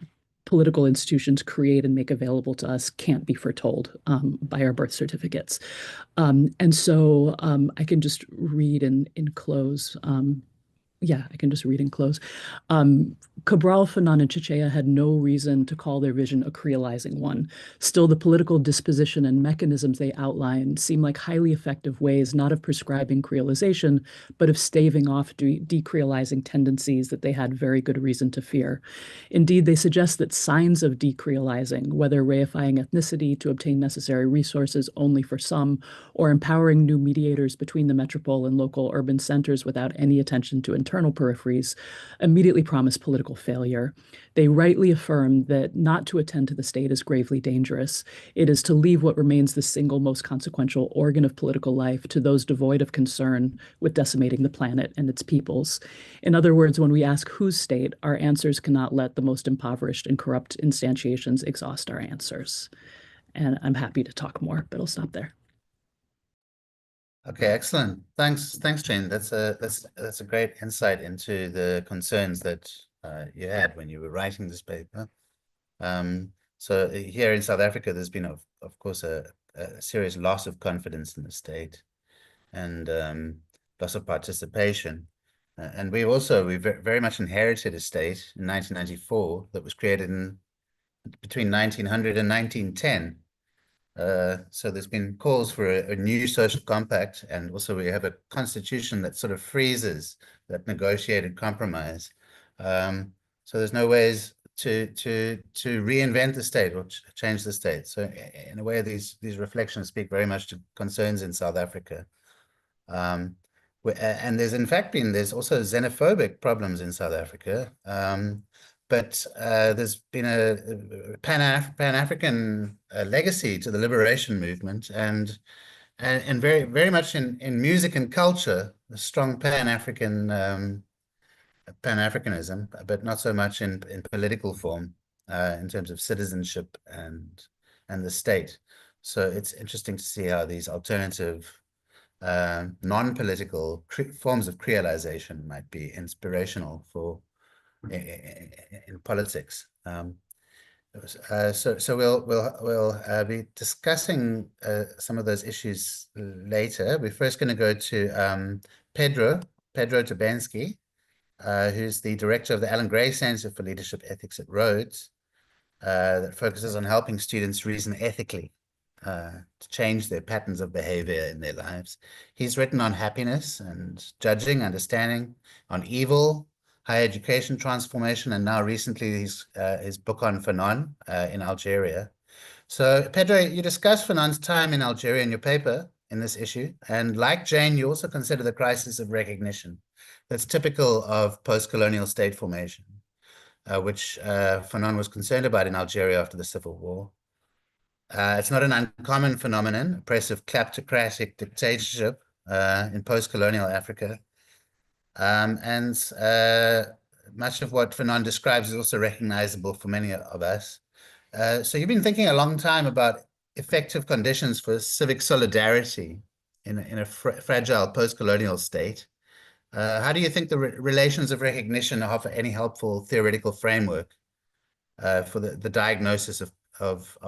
political institutions create and make available to us can't be foretold by our birth certificates. And so I can just read in close. I can just read and close. Cabral, Fanon, and Chichea had no reason to call their vision a creolizing one. Still, the political disposition and mechanisms they outline seem like highly effective ways not of prescribing creolization, but of staving off decreolizing tendencies that they had very good reason to fear. Indeed, they suggest that signs of decreolizing, whether reifying ethnicity to obtain necessary resources only for some, or empowering new mediators between the metropole and local urban centers without any attention to internal peripheries, immediately promise political failure. They rightly affirm that not to attend to the state is gravely dangerous. It is to leave what remains the single most consequential organ of political life to those devoid of concern with decimating the planet and its peoples. In other words, when we ask whose state, our answers cannot let the most impoverished and corrupt instantiations exhaust our answers. And I'm happy to talk more, but I'll stop there. Okay, excellent. Thanks, Jane. That's a great insight into the concerns that you had when you were writing this paper. So here in South Africa, there's been, of course, a serious loss of confidence in the state and loss of participation. And we very much inherited a state in 1994 that was created between 1900 and 1910. So there's been calls for a new social compact, and also we have a constitution that sort of freezes that negotiated compromise. So there's no ways to reinvent the state or change the state. So in a way, these reflections speak very much to concerns in South Africa. And there's also xenophobic problems in South Africa. But there's been a Pan-African legacy to the liberation movement, and very, very much in music and culture, a strong Pan-Africanism, but not so much in political form, in terms of citizenship and the state. So it's interesting to see how these alternative non-political forms of creolization might be inspirational for in politics. So we'll be discussing some of those issues later. We're first going to go to Pedro Tabansky, who's the director of the Alan Gray Center for Leadership Ethics at Rhodes, that focuses on helping students reason ethically to change their patterns of behavior in their lives. He's written on happiness and judging, understanding, on evil, higher education transformation, and now recently his book on Fanon in Algeria. So Pedro, you discuss Fanon's time in Algeria in your paper in this issue, and like Jane, you also consider the crisis of recognition that's typical of post-colonial state formation. which Fanon was concerned about in Algeria after the civil war. It's not an uncommon phenomenon, oppressive kleptocratic dictatorship in post-colonial Africa. And much of what Fanon describes is also recognizable for many of us. So you've been thinking a long time about effective conditions for civic solidarity in a fragile post-colonial state. How do you think the relations of recognition offer any helpful theoretical framework for the diagnosis of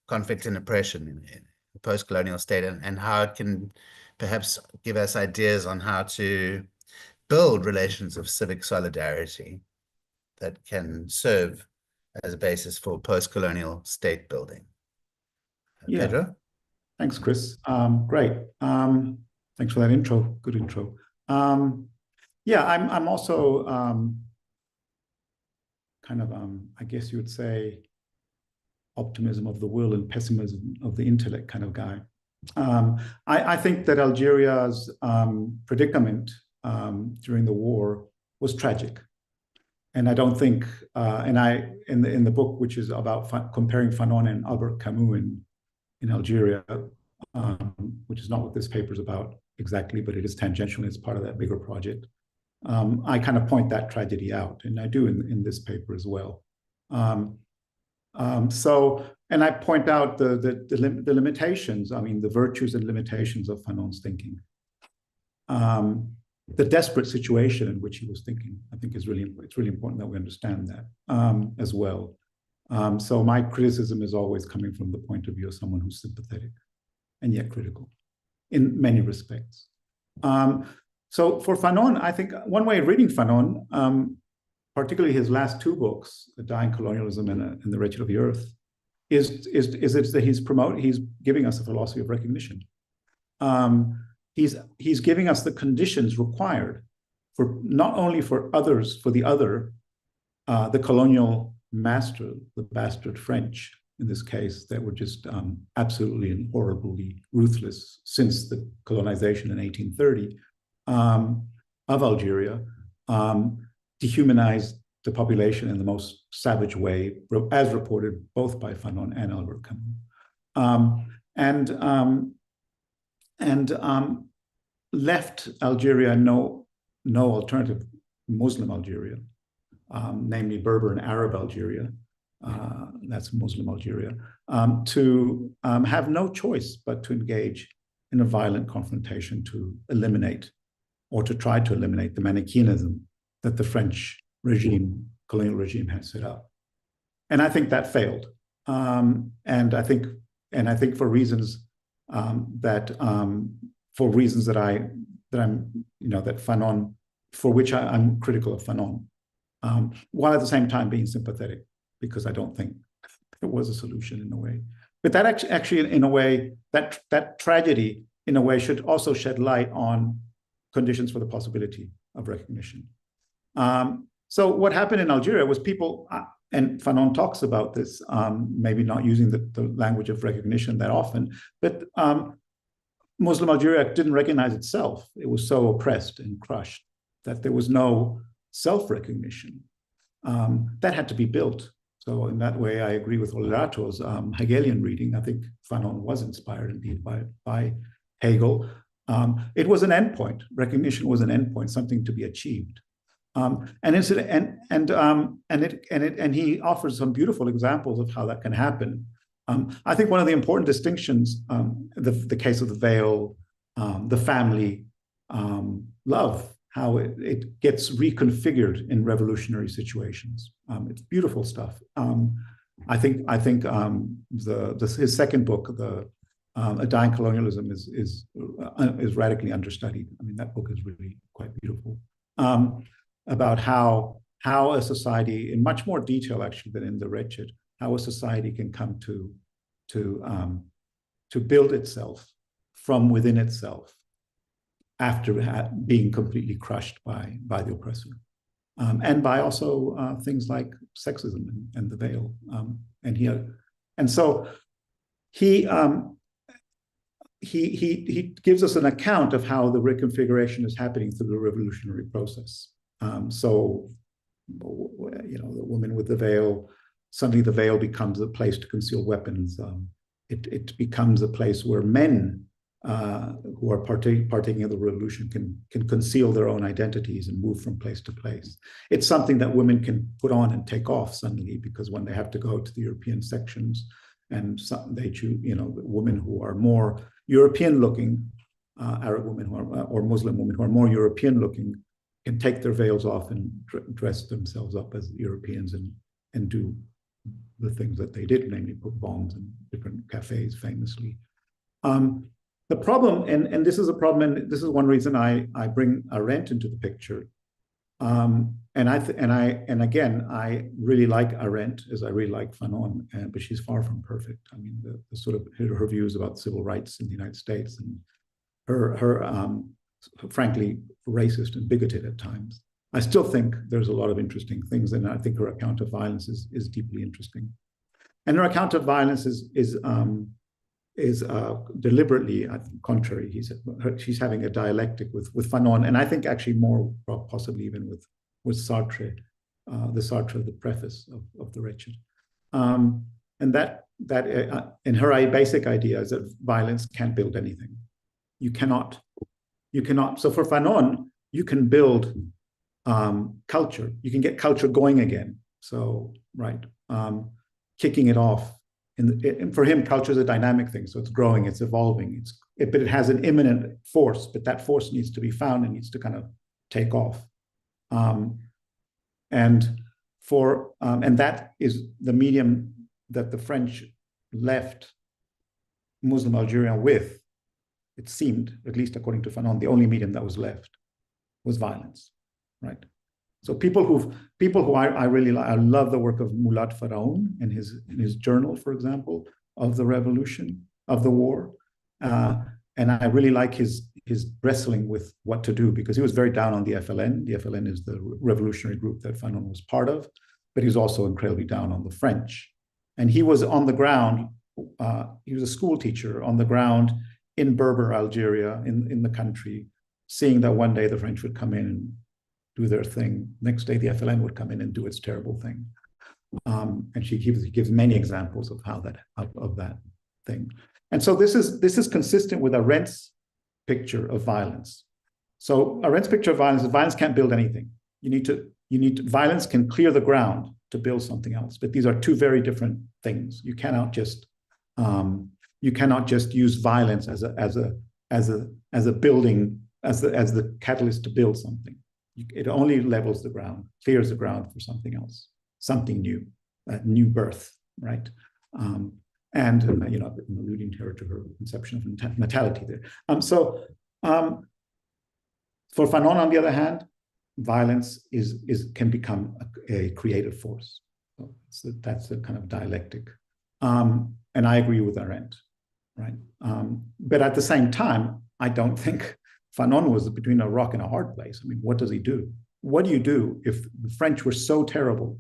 conflict and oppression in the post-colonial state, and how it can perhaps give us ideas on how to build relations of civic solidarity that can serve as a basis for post-colonial state building? Yeah. Pedro? Thanks, Chris. Great. Thanks for that intro. Good intro. Yeah, I'm also kind of, I guess you would say, optimism of the will and pessimism of the intellect kind of guy. I think that Algeria's predicament during the war was tragic. And I don't think, in the book, which is about comparing Fanon and Albert Camus in Algeria, which is not what this paper is about exactly, but it is tangential and it's part of that bigger project. I kind of point that tragedy out, and I do in this paper as well. And I point out the limitations, I mean, the virtues and limitations of Fanon's thinking. The desperate situation in which he was thinking, I think it's really important that we understand that as well. So my criticism is always coming from the point of view of someone who's sympathetic and yet critical in many respects. So for Fanon, I think one way of reading Fanon, particularly his last two books, The Dying Colonialism and The Wretched of the Earth, is that he's giving us a philosophy of recognition. He's giving us the conditions required for not only for others, for the other, the colonial master, the bastard French, in this case, that were just absolutely and horribly ruthless since the colonization in 1830 of Algeria, dehumanized the population in the most savage way, as reported both by Fanon and Albert Camus, and left Algeria no alternative, Muslim Algeria, namely Berber and Arab Algeria, that's Muslim Algeria, to have no choice but to engage in a violent confrontation to eliminate, or to try to eliminate, the Manichaeism that the French regime, colonial regime, had set up. And I think that failed. And I think for reasons that Fanon, for which I'm critical of Fanon, while at the same time being sympathetic, because I don't think there was a solution in a way. But that actually, in a way, that tragedy, in a way, should also shed light on conditions for the possibility of recognition. So what happened in Algeria was people, and Fanon talks about this, maybe not using the language of recognition that often, but Muslim Algeria didn't recognize itself. It was so oppressed and crushed that there was no self-recognition. That had to be built. So in that way, I agree with Olerato's Hegelian reading. I think Fanon was inspired indeed by Hegel. It was an endpoint. Recognition was an endpoint, something to be achieved. And he offers some beautiful examples of how that can happen. I think one of the important distinctions, the case of the veil, the family, love, how it gets reconfigured in revolutionary situations. It's beautiful stuff. I think his second book, A Dying Colonialism, is radically understudied. I mean, that book is really quite beautiful. About how a society, in much more detail actually than in The Wretched, how a society can come to build itself from within itself after being completely crushed by the oppressor, and by also things like sexism and the veil. So he gives us an account of how the reconfiguration is happening through the revolutionary process. So the woman with the veil, suddenly the veil becomes a place to conceal weapons. It becomes a place where men who are partaking of the revolution can conceal their own identities and move from place to place. It's something that women can put on and take off suddenly, because when they have to go to the European sections, and they choose, women who are more European-looking, Arab women or Muslim women who are more European-looking, can take their veils off and dress themselves up as Europeans and do the things that they did, namely put bombs in different cafes, famously. The problem, and this is a problem, and this is one reason I bring Arendt into the picture. And again, I really like Arendt, as I really like Fanon, but she's far from perfect. I mean, the sort of her views about civil rights in the United States, and her frankly racist and bigoted at times. I still think there's a lot of interesting things, and I think her account of violence is deeply interesting. And her account of violence is deliberately, I think, contrary. She's having a dialectic with Fanon, and I think actually more possibly even with Sartre, the Sartre of the preface of The Wretched. And that and her basic idea is that violence can't build anything. You cannot. So for Fanon, you can build culture. You can get culture going again. So, right, kicking it off. And for him, culture is a dynamic thing. So it's growing, it's evolving, but it has an imminent force, but that force needs to be found and needs to kind of take off. And that is the medium that the French left Muslim Algeria with. It seemed, at least according to Fanon, the only medium that was left was violence, right? So people who I really like, I love the work of Mulad Faraoun in his journal, for example, of the revolution, of the war. And I really like his wrestling with what to do, because he was very down on the FLN. The FLN is the revolutionary group that Fanon was part of, but he was also incredibly down on the French. And he was on the ground, he was a school teacher on the ground in Berber, Algeria, in the country, seeing that one day the French would come in and do their thing. Next day, the FLN would come in and do its terrible thing. And she gives many examples of how that thing. And so this is consistent with Arendt's picture of violence. So Arendt's picture of violence is violence can't build anything. Violence can clear the ground to build something else. But these are two very different things. You cannot just use violence as a building, as the catalyst to build something. It only levels the ground, clears the ground for something else, something new, a new birth, right? And I've been alluding to her conception of natality there. For Fanon, on the other hand, violence can become a creative force. So that's a kind of dialectic, and I agree with Arendt, right? But at the same time, I don't think Fanon was between a rock and a hard place. I mean, what does he do? What do you do if the French were so terrible?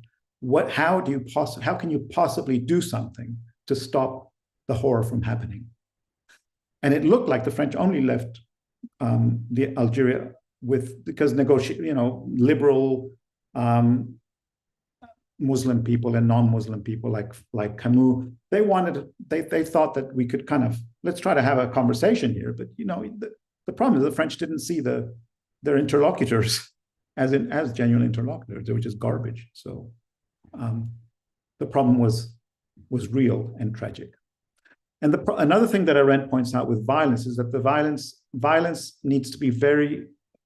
How can you possibly do something to stop the horror from happening? And it looked like the French only left the Algeria because liberal Muslim people and non-Muslim people like Camus, they thought that we could kind of, let's try to have a conversation here. But the problem is the French didn't see their interlocutors as genuine interlocutors. They were just garbage. So the problem was real and tragic. And another thing that Arendt points out with violence is that the violence needs to be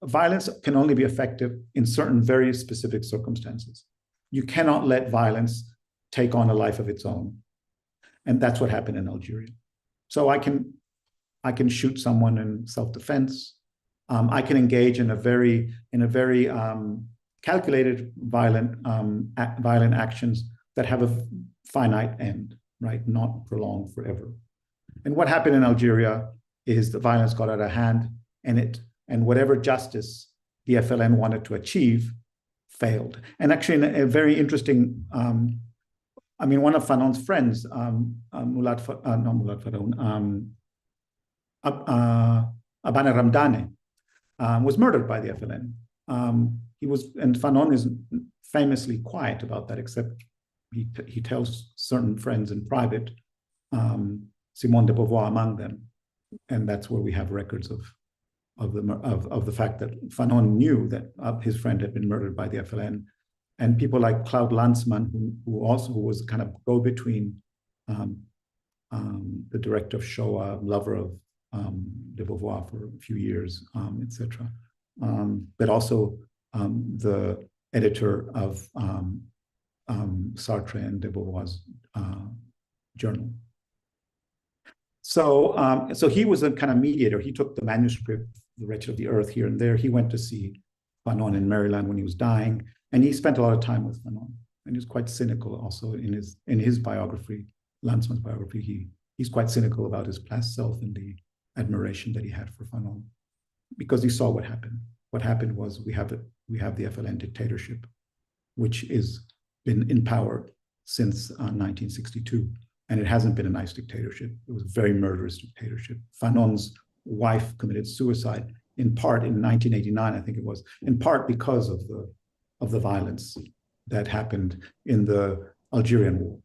violence can only be effective in certain very specific circumstances. You cannot let violence take on a life of its own. And that's what happened in Algeria. So I can shoot someone in self-defense. I can engage in a very calculated violent actions that have a finite end, right? Not prolonged forever. And what happened in Algeria is the violence got out of hand, and whatever justice the FLN wanted to achieve failed. And actually, a very interesting, one of Fanon's friends, Abane Ramdane, was murdered by the FLN. And Fanon famously quiet about that, except he tells certain friends in private, Simone de Beauvoir among them, and that's where we have records of the fact that Fanon knew that his friend had been murdered by the FLN, and people like Claude Lanzmann, who was kind of go-between, the director of Shoah, lover of de Beauvoir for a few years, etc., but also the editor of Sartre and de Beauvoir's journal. So he was a kind of mediator. He took the manuscript, The Wretched of the Earth, here and there. He went to see Fanon in Maryland when he was dying, and he spent a lot of time with Fanon. And he was quite cynical also in his biography, Lanzmann's biography. He's quite cynical about his past self and the admiration that he had for Fanon, because he saw what happened. What happened was we have the FLN dictatorship, which has been in power since 1962. And it hasn't been a nice dictatorship. It was a very murderous dictatorship. Fanon's wife committed suicide, in part in 1989, I think it was, in part because of the violence that happened in the Algerian War.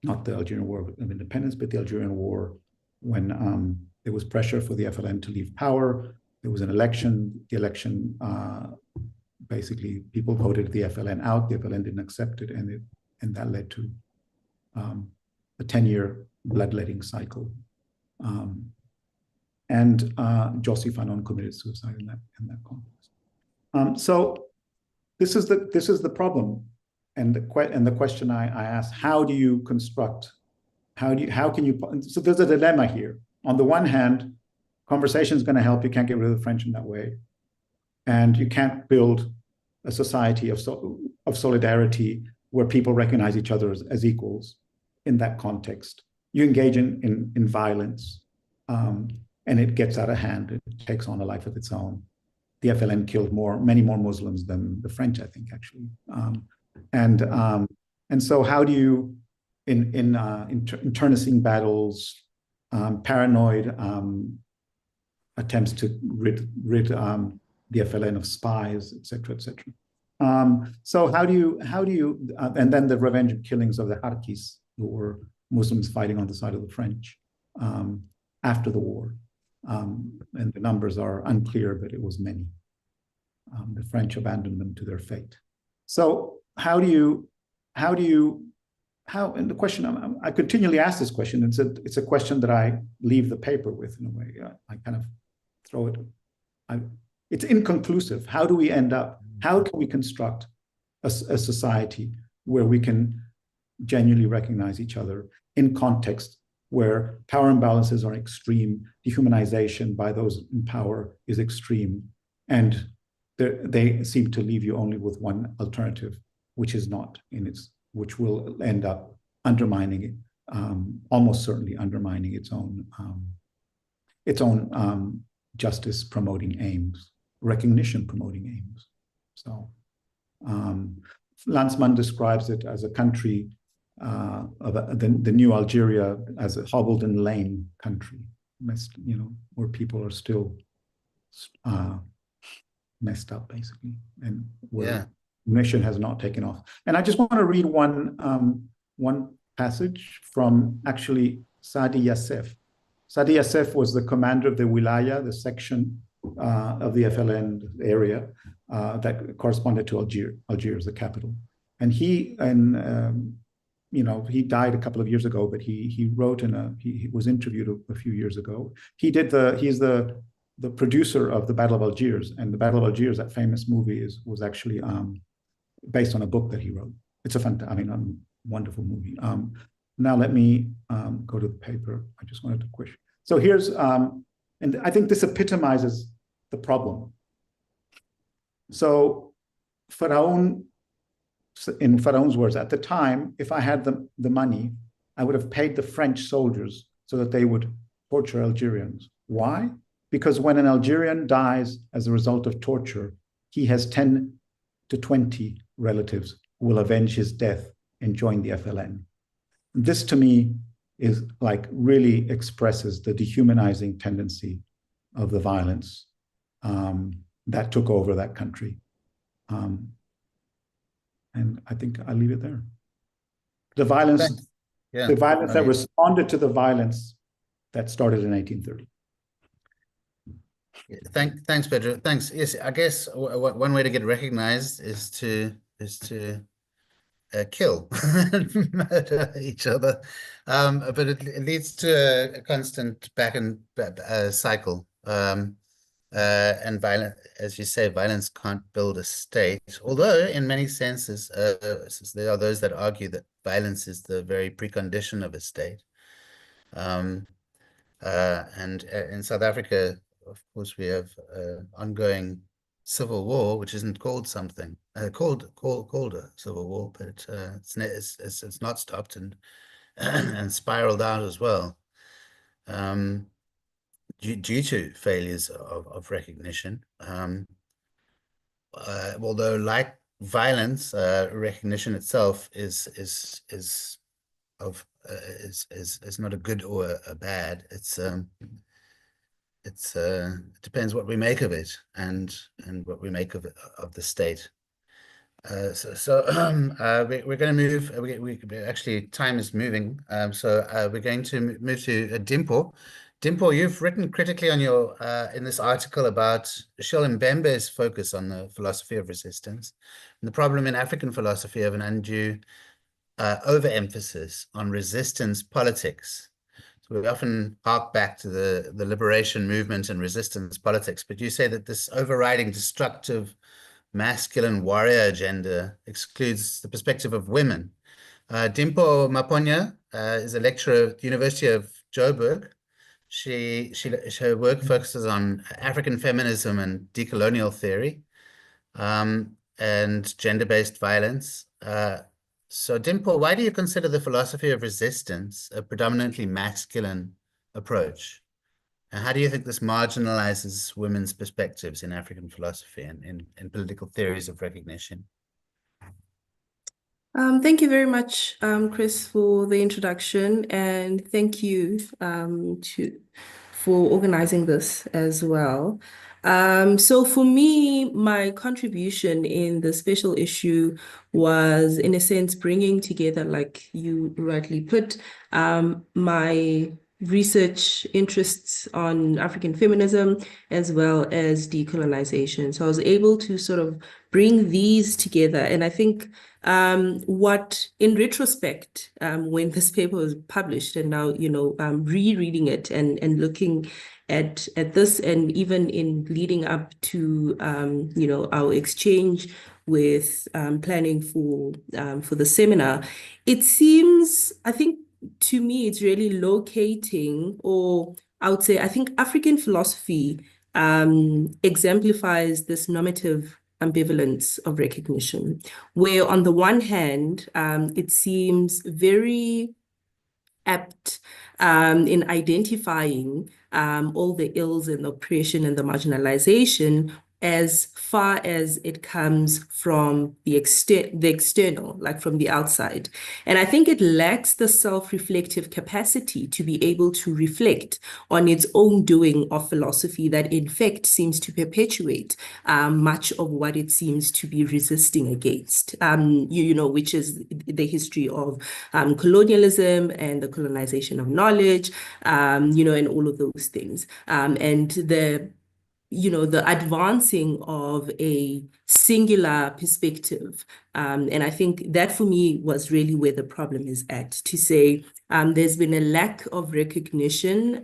Not the Algerian War of Independence, but the Algerian War, when there was pressure for the FLN to leave power. There was an election. The election, basically, people voted the FLN out. The FLN didn't accept it, and that led to a 10-year bloodletting cycle. And Josie Fanon committed suicide in that context. So this is the problem, and the question I asked: how do you construct? How can you? So there's a dilemma here. On the one hand, conversation is going to help. You can't get rid of the French in that way, and you can't build a society of solidarity where people recognize each other as equals. In that context, you engage in violence, and it gets out of hand. It takes on a life of its own. The FLN killed many more Muslims than the French, I think, actually. And so, how do you, in internecine battles, paranoid attempts to rid the FLN of spies, etc., etc. So how do you, and then the revenge killings of the Harkis, who were Muslims fighting on the side of the French after the war. And the numbers are unclear, but it was many. The French abandoned them to their fate. So and the question, I continually ask this question. It's a question that I leave the paper with, in a way. I kind of throw it. It's inconclusive. How do we end up? How can we construct a society where we can genuinely recognize each other in context where power imbalances are extreme, dehumanization by those in power is extreme, and they seem to leave you only with one alternative, which is not which will end up undermining it, almost certainly undermining its own justice promoting aims, recognition promoting aims. So Lanzmann describes it as a country of the new Algeria as a hobbled and lame country, where people are still messed up, basically, and where mission has not taken off. And I just want to read one passage from actually Sadi Yassef. Sadi Yassef was the commander of the Wilaya, the section of the FLN area that corresponded to Algiers, the capital. And he died a couple of years ago, but he wrote he was interviewed a few years ago. He's the producer of the Battle of Algiers, and the Battle of Algiers, that famous movie, was actually based on a book that he wrote. It's a wonderful movie. Now let me go to the paper. I just wanted to question. So here's, and I think this epitomizes the problem. So in Pharaon's words, at the time, if I had the money, I would have paid the French soldiers so that they would torture Algerians. Why? Because when an Algerian dies as a result of torture, he has 10 to 20 relatives who will avenge his death and join the FLN. This, to me, is really expresses the dehumanizing tendency of the violence that took over that country. And I think I'll leave it there. The violence, Thanks. Yeah. the violence that Okay. responded to the violence that started in 1830. Yeah, thanks, Pedro. Thanks. Yes, I guess one way to get recognized is to kill and murder each other, but it leads to a constant back and cycle. And violence, as you say, violence can't build a state. Although, in many senses, there are those that argue that violence is the very precondition of a state. And in South Africa, of course, we have ongoing civil war, which isn't called something called a civil war, but it's not stopped and and spiraled out as well, due to failures of recognition. Although, like violence, recognition itself is not a good or a bad. It depends what we make of it and what we make of the state. We're going to move. We actually, time is moving. So we're going to move to Dimpo. Dimpo, you've written critically on your in this article about Shel Mbembe's focus on the philosophy of resistance and the problem in African philosophy of an undue overemphasis on resistance politics. So we often hark back to the liberation movement and resistance politics, but you say that this overriding destructive masculine warrior agenda excludes the perspective of women. Dimpo Maponya is a lecturer at the University of Joburg. Her work focuses on African feminism and decolonial theory, and gender-based violence. So Dimple, why do you consider the philosophy of resistance a predominantly masculine approach? And how do you think this marginalizes women's perspectives in African philosophy and in political theories of recognition? Thank you very much, Chris, for the introduction, and thank you for organizing this as well. So for me, my contribution in the special issue was, in a sense, bringing together, like you rightly put, my research interests on African feminism as well as decolonization. So I was able to sort of bring these together. And I think what, in retrospect, when this paper was published and now, rereading it and looking at this, and even in leading up to, our exchange with planning for the seminar, it seems, I think, to me, it's really locating, or I would say, I think African philosophy exemplifies this normative ambivalence of recognition, where on the one hand, it seems very apt in identifying all the ills and oppression and the marginalization as far as it comes from the external, like from the outside. And I think it lacks the self-reflective capacity to be able to reflect on its own doing of philosophy that in fact seems to perpetuate much of what it seems to be resisting against, which is the history of colonialism and the colonization of knowledge, and all of those things. And the advancing of a singular perspective. And I think that for me was really where the problem is at, to say there's been a lack of recognition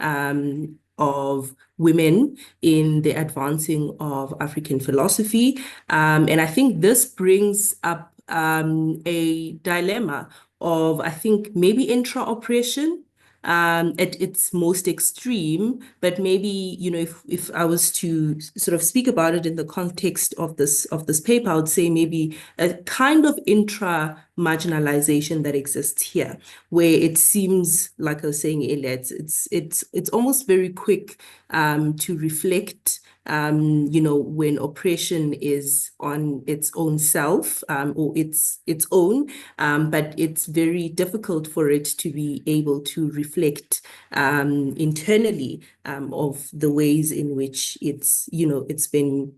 of women in the advancing of African philosophy. And I think this brings up a dilemma of, I think, maybe intra-oppression at its most extreme, but maybe, if I was to sort of speak about it in the context of this paper, I would say maybe a kind of intra-marginalization that exists here, where it seems, like I was saying earlier, it's almost very quick to reflect when oppression is on its own self or its own, but it's very difficult for it to be able to reflect internally of the ways in which it's been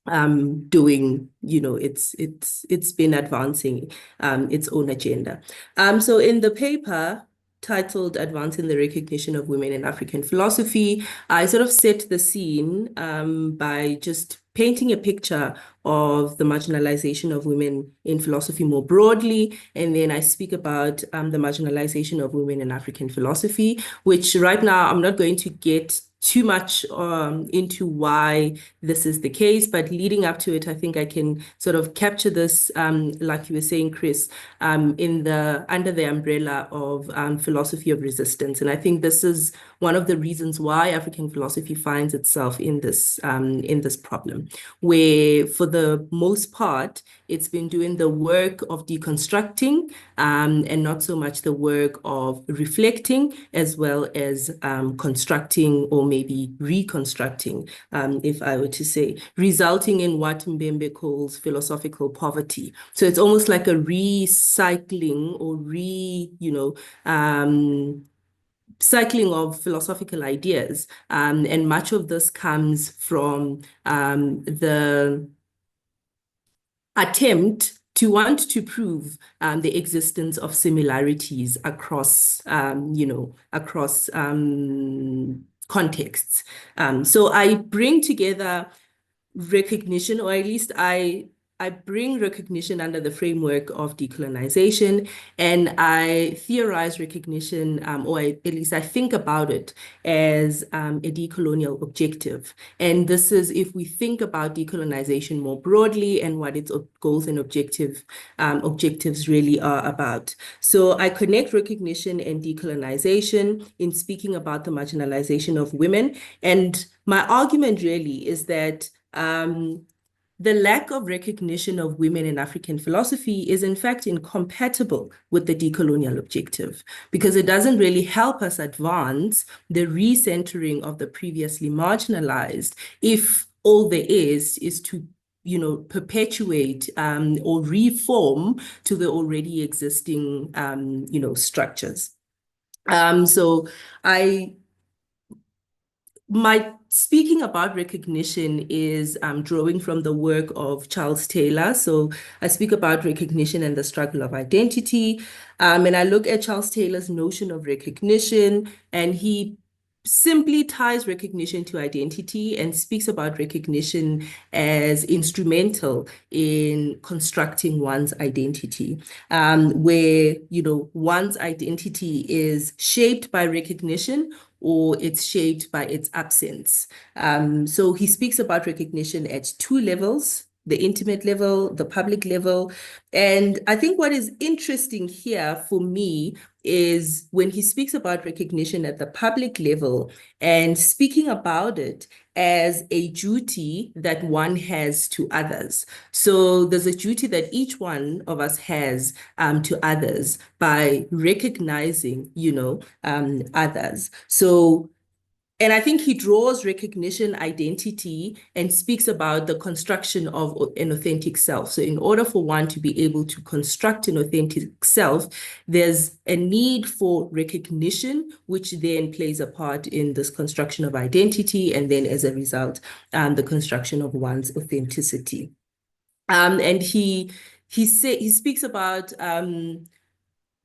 doing, it's been advancing its own agenda. So in the paper titled Advancing the Recognition of Women in African Philosophy, I sort of set the scene by just painting a picture of the marginalization of women in philosophy more broadly, and then I speak about the marginalization of women in African philosophy, which right now I'm not going to get too much into why this is the case, but leading up to it, I think I can sort of capture this, like you were saying, Chris, under the umbrella of philosophy of resistance. And I think this is one of the reasons why African philosophy finds itself in this problem, where for the most part, it's been doing the work of deconstructing and not so much the work of reflecting, as well as constructing or maybe reconstructing, if I were to say, resulting in what Mbembe calls philosophical poverty. So it's almost like a recycling or cycling of philosophical ideas. And much of this comes from the attempt to want to prove the existence of similarities across, across contexts. So I bring together recognition, or at least I bring recognition under the framework of decolonization, and I theorize recognition, or at least I think about it as a decolonial objective. And this is if we think about decolonization more broadly and what its goals and objectives really are about. So I connect recognition and decolonization in speaking about the marginalization of women. And my argument really is that the lack of recognition of women in African philosophy is in fact incompatible with the decolonial objective, because it doesn't really help us advance the recentering of the previously marginalized if all there is to perpetuate or reform to the already existing structures. So my speaking about recognition is drawing from the work of Charles Taylor. So I speak about recognition and the struggle of identity. And I look at Charles Taylor's notion of recognition, and he simply ties recognition to identity and speaks about recognition as instrumental in constructing one's identity, where, one's identity is shaped by recognition or it's shaped by its absence. So he speaks about recognition at two levels: the intimate level, the public level. And I think what is interesting here for me is when he speaks about recognition at the public level and speaking about it as a duty that one has to others. So there's a duty that each one of us has to others by recognizing, others. So, and I think he draws recognition, identity, and speaks about the construction of an authentic self. So in order for one to be able to construct an authentic self, there's a need for recognition, which then plays a part in this construction of identity, and then as a result, the construction of one's authenticity. And he speaks about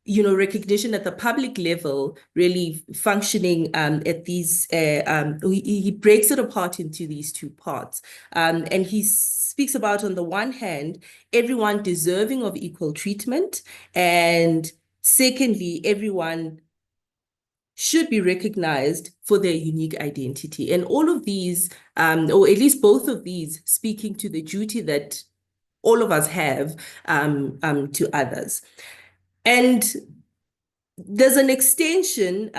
recognition at the public level really functioning at these, he breaks it apart into these two parts. And he speaks about, on the one hand, everyone deserving of equal treatment, and secondly, everyone should be recognized for their unique identity. And all of these, or at least both of these, speaking to the duty that all of us have to others. And there's an extension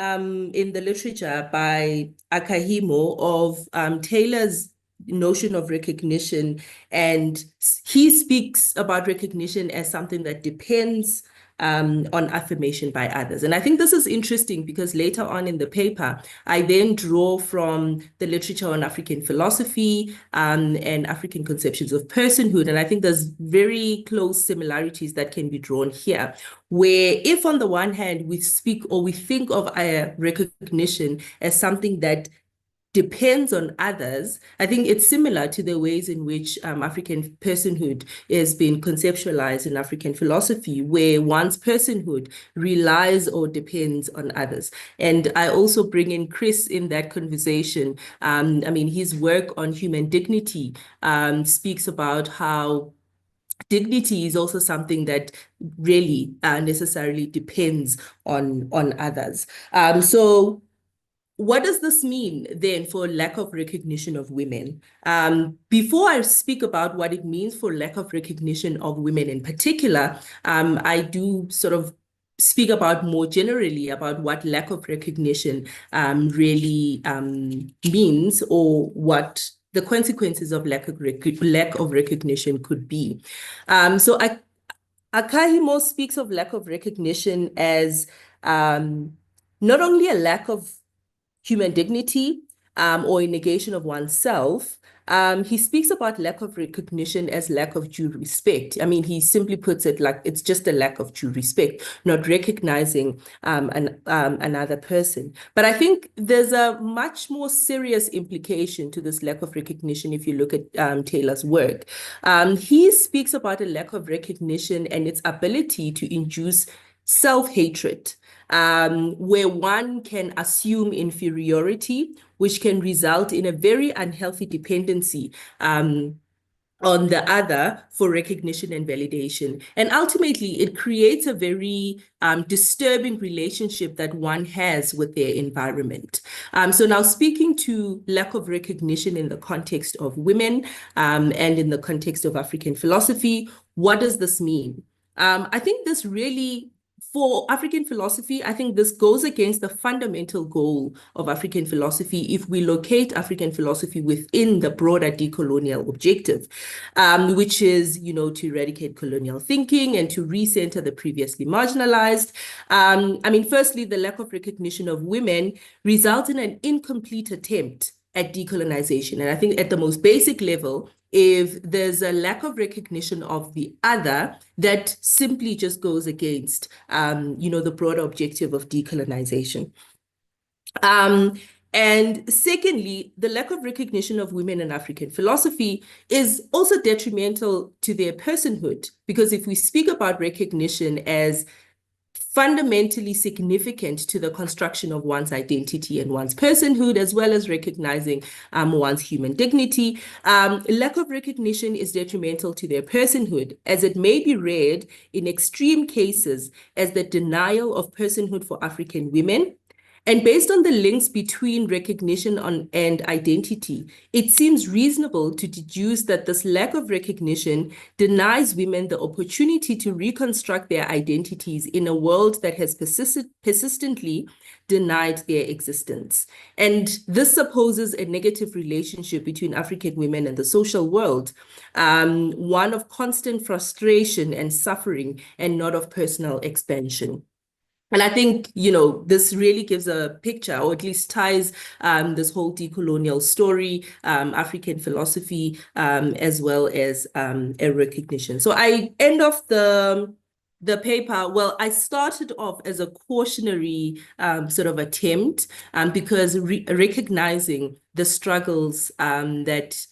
in the literature by Akahimo of Taylor's notion of recognition, and he speaks about recognition as something that depends on affirmation by others. And I think this is interesting because later on in the paper, I then draw from the literature on African philosophy and African conceptions of personhood. And I think there's very close similarities that can be drawn here, where if on the one hand we speak or we think of recognition as something that depends on others, I think it's similar to the ways in which African personhood has been conceptualized in African philosophy, where one's personhood relies or depends on others. And I also bring in Chris in that conversation. I mean, his work on human dignity speaks about how dignity is also something that really necessarily depends on others. So what does this mean then for lack of recognition of women? Before I speak about what it means for lack of recognition of women in particular, I do sort of speak about more generally about what lack of recognition really means, or what the consequences of lack of recognition could be. So Akahimo speaks of lack of recognition as not only a lack of human dignity or a negation of oneself. He speaks about lack of recognition as lack of due respect. I mean, he simply puts it like it's just a lack of due respect, not recognizing another person. But I think there's a much more serious implication to this lack of recognition if you look at Taylor's work. He speaks about a lack of recognition and its ability to induce self-hatred, where one can assume inferiority, which can result in a very unhealthy dependency on the other for recognition and validation. And ultimately, it creates a very disturbing relationship that one has with their environment. So now speaking to lack of recognition in the context of women and in the context of African philosophy, what does this mean? I think this really, for African philosophy, I think this goes against the fundamental goal of African philosophy if we locate African philosophy within the broader decolonial objective, which is, to eradicate colonial thinking and to recenter the previously marginalized. I mean, firstly, the lack of recognition of women results in an incomplete attempt at decolonization. And I think at the most basic level, if there's a lack of recognition of the other, that simply just goes against, the broader objective of decolonization. And secondly, the lack of recognition of women in African philosophy is also detrimental to their personhood, because if we speak about recognition as fundamentally significant to the construction of one's identity and one's personhood, as well as recognizing one's human dignity, lack of recognition is detrimental to their personhood, as it may be read in extreme cases as the denial of personhood for African women. And based on the links between recognition and identity, it seems reasonable to deduce that this lack of recognition denies women the opportunity to reconstruct their identities in a world that has persistently denied their existence. And this supposes a negative relationship between African women and the social world, one of constant frustration and suffering, and not of personal expansion. And I think, this really gives a picture, or at least ties this whole decolonial story, African philosophy, as well as a recognition. So I end off the paper. Well, I started off as a cautionary sort of attempt, because recognizing the struggles that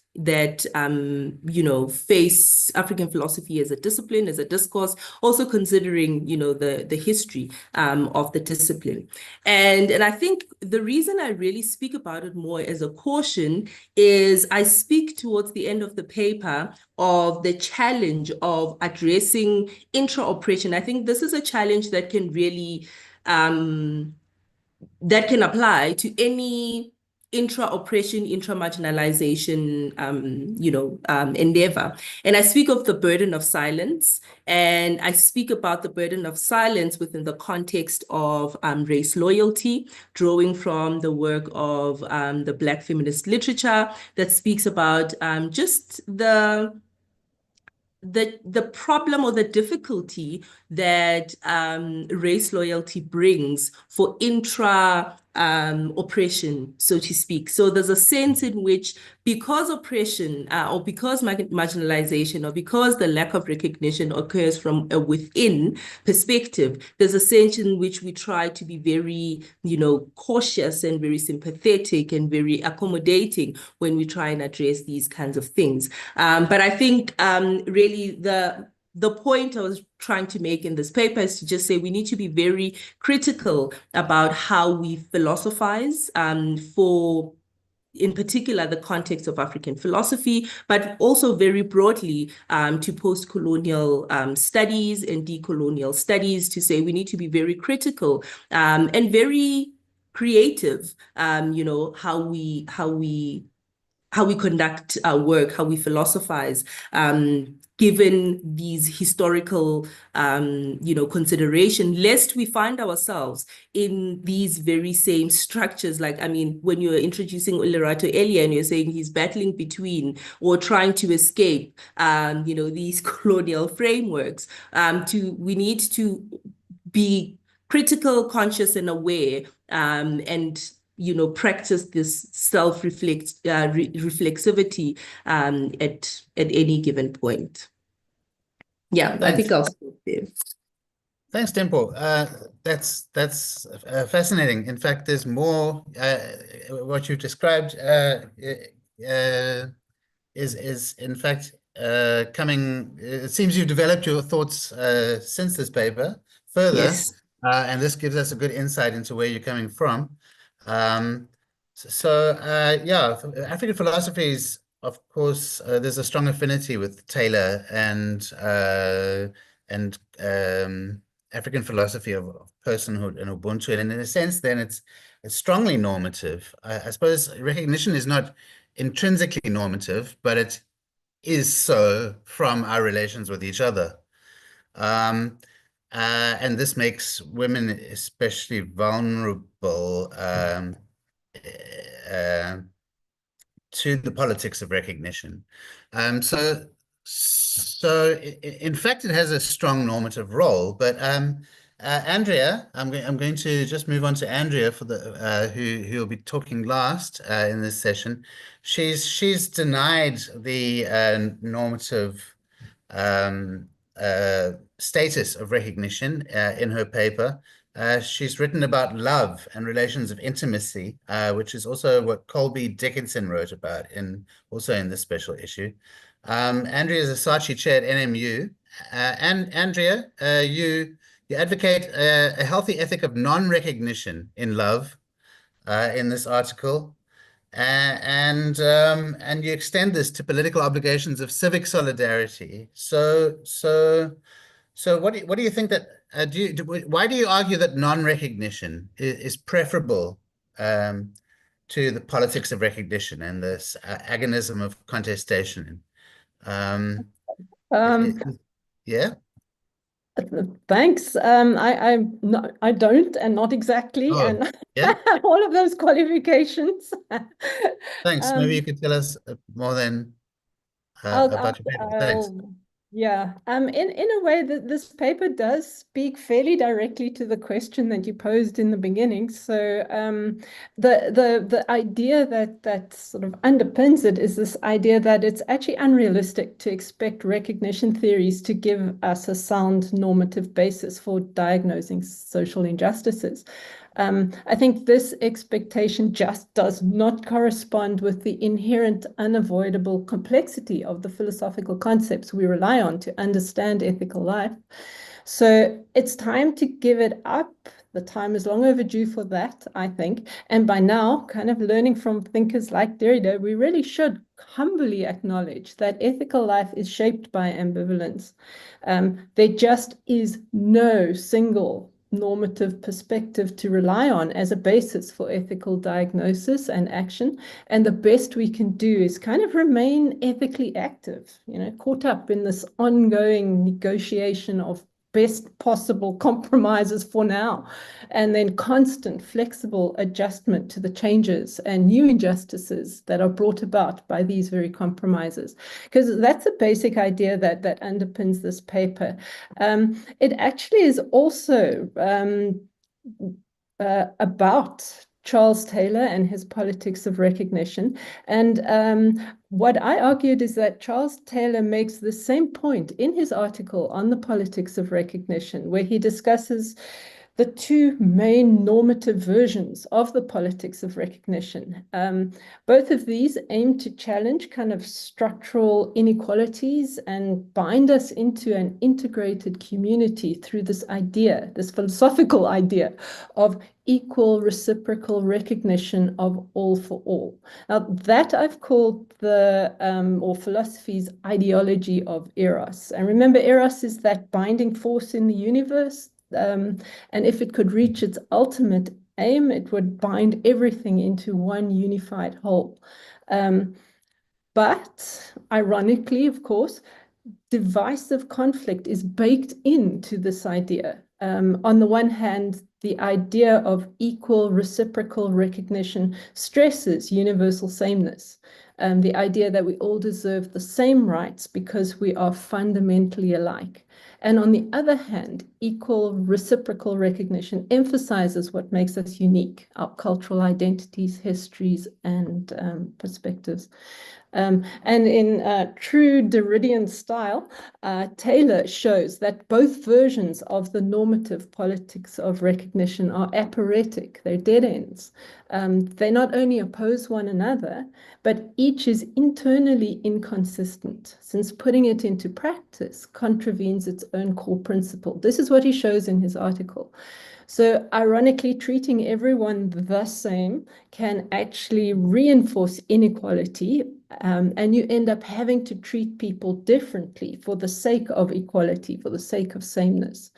face African philosophy as a discipline, as a discourse, also considering, the history of the discipline. And I think the reason I really speak about it more as a caution is I speak towards the end of the paper of the challenge of addressing intra-oppression. I think this is a challenge that can really, that can apply to any intra-oppression, intra-marginalization, endeavor. And I speak of the burden of silence, and I speak about the burden of silence within the context of race loyalty, drawing from the work of the Black feminist literature that speaks about just the problem or the difficulty that race loyalty brings for intra oppression, so to speak. So there's a sense in which, because oppression or because marginalization or because the lack of recognition occurs from a within perspective, there's a sense in which we try to be very, cautious and very sympathetic and very accommodating when we try and address these kinds of things. But I think really the point I was trying to make in this paper is to just say we need to be very critical about how we philosophize for, in particular, the context of African philosophy, but also very broadly to post-colonial studies and decolonial studies, to say we need to be very critical and very creative, how we conduct our work, how we philosophize, given these historical, consideration, lest we find ourselves in these very same structures. Like, I mean, when you were introducing Olerato earlier and you're saying he's battling between or trying to escape, these colonial frameworks, we need to be critical, conscious, and aware, and practice this reflexivity at any given point. Yeah, Thanks. I think I'll stop there. Thanks, Tempo. That's fascinating. In fact, there's more. What you described is in fact coming. It seems you've developed your thoughts since this paper further, Yes. And this gives us a good insight into where you're coming from. Yeah, African philosophies, of course, there's a strong affinity with Taylor and African philosophy of personhood and Ubuntu, and in a sense, then it's strongly normative. I suppose recognition is not intrinsically normative, but it is so from our relations with each other. And this makes women especially vulnerable to the politics of recognition. So in fact, it has a strong normative role. But Andrea, I'm going to just move on to Andrea for the who will be talking last in this session. She's denied the normative status of recognition in her paper. She's written about love and relations of intimacy, which is also what Colby Dickinson wrote about also in this special issue. Andrea is a Saatchi chair at NMU. And Andrea, you advocate a healthy ethic of non-recognition in love in this article. And you extend this to political obligations of civic solidarity. So what do you think that why do you argue that non-recognition is preferable to the politics of recognition and this agonism of contestation? Yeah. Thanks. I don't, and not exactly, and yeah. all of those qualifications. Thanks. Maybe you could tell us more than about your paper. Thanks. Yeah. In a way, this paper does speak fairly directly to the question that you posed in the beginning. So the idea that sort of underpins it is this idea that it's actually unrealistic to expect recognition theories to give us a sound normative basis for diagnosing social injustices. I think this expectation just does not correspond with the inherent unavoidable complexity of the philosophical concepts we rely on to understand ethical life. So it's time to give it up. The time is long overdue for that, I think. And by now, kind of learning from thinkers like Derrida, we really should humbly acknowledge that ethical life is shaped by ambivalence. There just is no single normative perspective to rely on as a basis for ethical diagnosis and action. And the best we can do is kind of remain ethically active, caught up in this ongoing negotiation of best possible compromises for now, and then constant flexible adjustment to the changes and new injustices that are brought about by these very compromises. Because that's a basic idea that underpins this paper. It actually is also about Charles Taylor and his politics of recognition. And what I argued is that Charles Taylor makes the same point in his article on the politics of recognition, where he discusses the two main normative versions of the politics of recognition. Both of these aim to challenge kind of structural inequalities and bind us into an integrated community through this idea, this philosophical idea of equal reciprocal recognition of all for all. Now, that I've called the, or philosophy's ideology of eros. And remember, eros is that binding force in the universe. And if it could reach its ultimate aim, it would bind everything into one unified whole. But ironically, of course, divisive conflict is baked into this idea. On the one hand, the idea of equal reciprocal recognition stresses universal sameness. The idea that we all deserve the same rights because we are fundamentally alike. And on the other hand, equal reciprocal recognition emphasizes what makes us unique, our cultural identities, histories, and perspectives. And in true Derridian style, Taylor shows that both versions of the normative politics of recognition are aporetic, they're dead ends. They not only oppose one another, but each is internally inconsistent, since putting it into practice contravenes its own core principle. This is what he shows in his article. So ironically, treating everyone the same can actually reinforce inequality, and you end up having to treat people differently for the sake of equality, for the sake of sameness.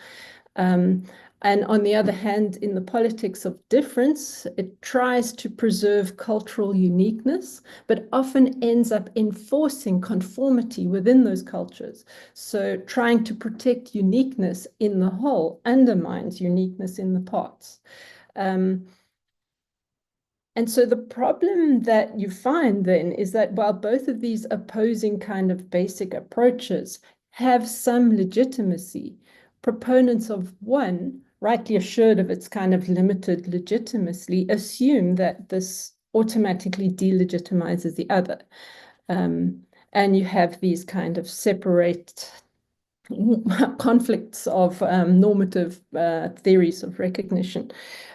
And on the other hand, in the politics of difference, it tries to preserve cultural uniqueness, but often ends up enforcing conformity within those cultures. So trying to protect uniqueness in the whole undermines uniqueness in the parts. And so the problem that you find then is that while both of these opposing kind of basic approaches have some legitimacy, proponents of one, rightly assured of its kind of limited legitimacy, assume that this automatically delegitimizes the other. And you have these kind of separate conflicts of normative theories of recognition.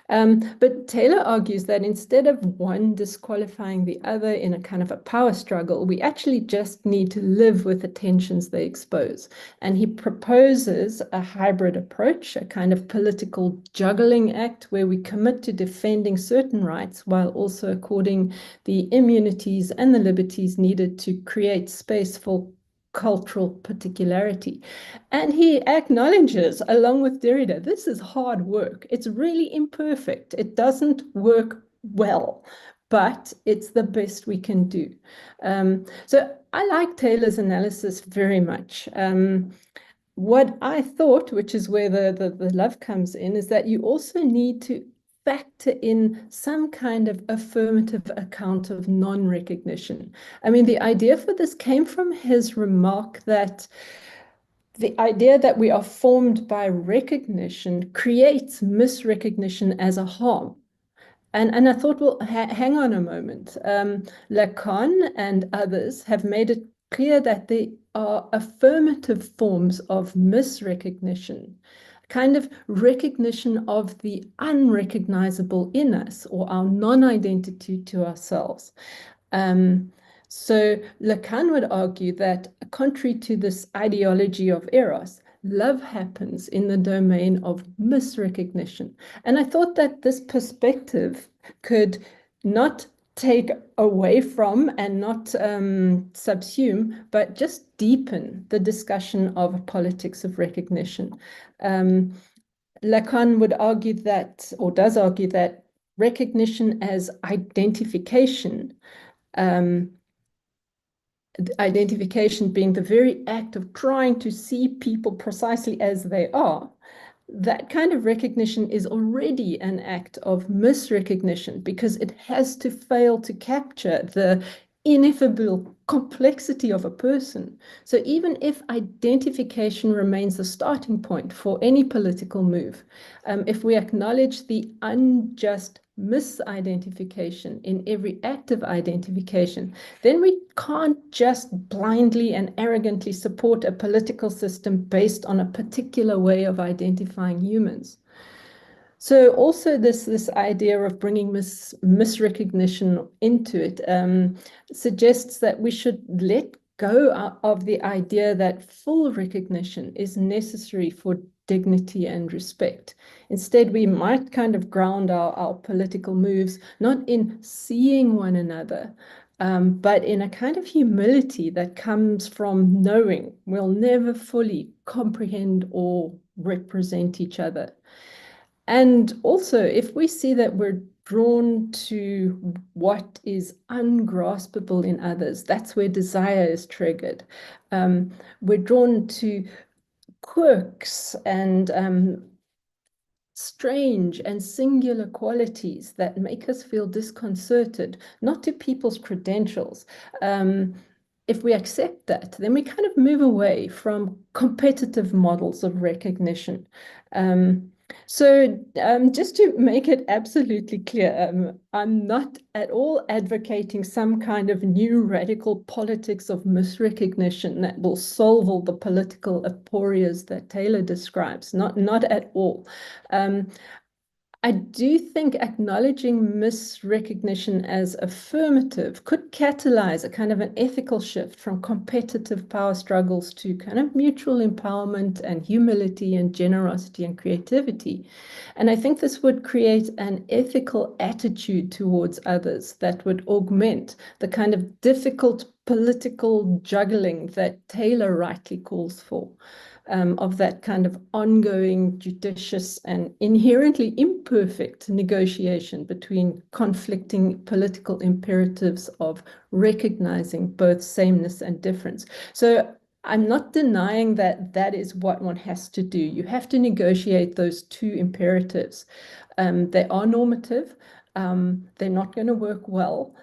But Taylor argues that instead of one disqualifying the other in a kind of a power struggle, we actually just need to live with the tensions they expose. And he proposes a hybrid approach, a kind of political juggling act where we commit to defending certain rights while also according the immunities and the liberties needed to create space for cultural particularity. And he acknowledges, along with Derrida, this is hard work. It's really imperfect. It doesn't work well, but it's the best we can do. So I like Taylor's analysis very much. What I thought, which is where the love comes in, is that you also need to factor in some kind of affirmative account of non-recognition. I mean, the idea for this came from his remark that the idea that we are formed by recognition creates misrecognition as a harm. And I thought, well, hang on a moment. Lacan and others have made it clear that there are affirmative forms of misrecognition, kind of recognition of the unrecognizable in us or our non-identity to ourselves. So Lacan would argue that contrary to this ideology of eros, love happens in the domain of misrecognition. And I thought that this perspective could not take away from and not subsume, but just deepen the discussion of politics of recognition. Lacan would argue that, or does argue that, recognition as identification, identification being the very act of trying to see people precisely as they are, that kind of recognition is already an act of misrecognition because it has to fail to capture the ineffable complexity of a person. So even if identification remains the starting point for any political move, if we acknowledge the unjust misidentification in every act of identification, then we can't just blindly and arrogantly support a political system based on a particular way of identifying humans. So also this idea of bringing misrecognition into it suggests that we should let go of the idea that full recognition is necessary for dignity and respect. Instead, we might kind of ground our political moves not in seeing one another, but in a kind of humility that comes from knowing we'll never fully comprehend or represent each other. And also, if we see that we're drawn to what is ungraspable in others, that's where desire is triggered. We're drawn to quirks and strange and singular qualities that make us feel disconcerted, not to people's credentials. If we accept that, then we kind of move away from competitive models of recognition. So just to make it absolutely clear, I'm not at all advocating some kind of new radical politics of misrecognition that will solve all the political aporias that Taylor describes, not at all. I do think acknowledging misrecognition as affirmative could catalyze a kind of an ethical shift from competitive power struggles to kind of mutual empowerment and humility and generosity and creativity. And I think this would create an ethical attitude towards others that would augment the kind of difficult political juggling that Taylor rightly calls for. Of that kind of ongoing, judicious, and inherently imperfect negotiation between conflicting political imperatives of recognizing both sameness and difference. So I'm not denying that that is what one has to do. You have to negotiate those two imperatives. They are normative. They're not going to work well.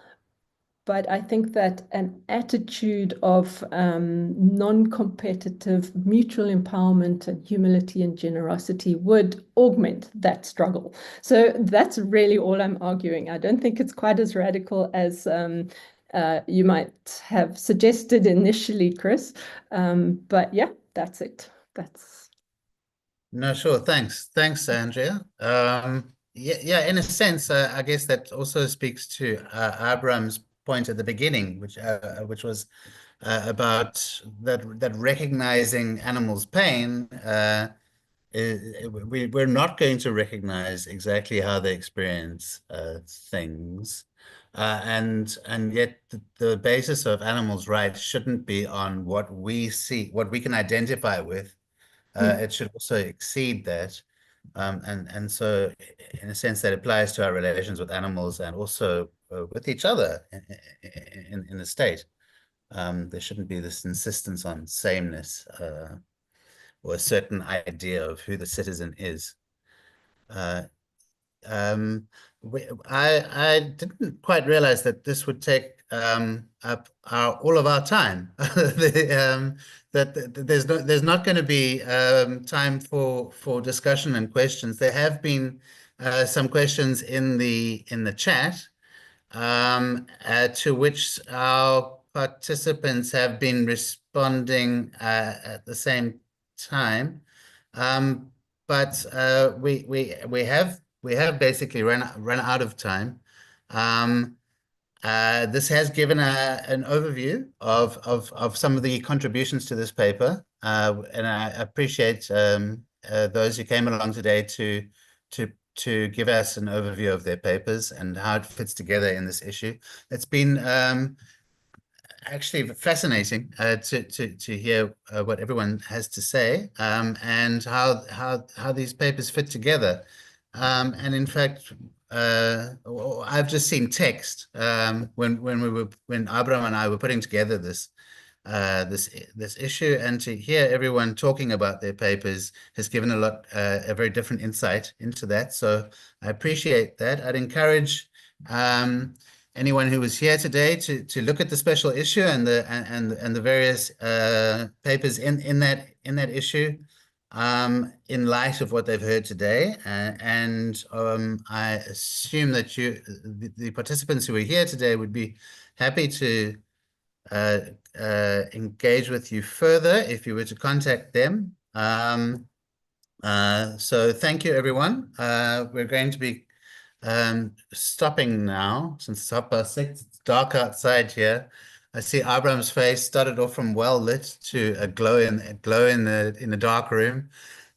But I think that an attitude of non-competitive mutual empowerment and humility and generosity would augment that struggle. So that's really all I'm arguing. I don't think it's quite as radical as you might have suggested initially, Chris. But yeah, that's it. That's. No, sure. Thanks, Andrea. Yeah. In a sense, I guess that also speaks to Abraham's point at the beginning, which was about that recognizing animals' pain. We're not going to recognize exactly how they experience things, and yet the basis of animals' rights shouldn't be on what we see, what we can identify with. It should also exceed that. And so in a sense that applies to our relations with animals and also with each other in the state. There shouldn't be this insistence on sameness or a certain idea of who the citizen is. I didn't quite realize that this would take up all of our time. That there's not going to be time for discussion and questions. There have been some questions in the chat, to which our participants have been responding at the same time. But we have basically run out of time. This has given an overview of some of the contributions to this paper, and I appreciate those who came along today to give us an overview of their papers and how it fits together in this issue. It's been actually fascinating to hear what everyone has to say, and how these papers fit together. And in fact, I've just seen text when Abraham and I were putting together this issue, and to hear everyone talking about their papers has given a very different insight into that. So I appreciate that. I'd encourage anyone who was here today to look at the special issue and the various papers in that issue, in light of what they've heard today. I assume that the participants who are here today would be happy to engage with you further if you were to contact them. So thank you, everyone. We're going to be stopping now since it's 6:30. It's dark outside here. I see Abraham's face started off from well lit to a glow in the dark room.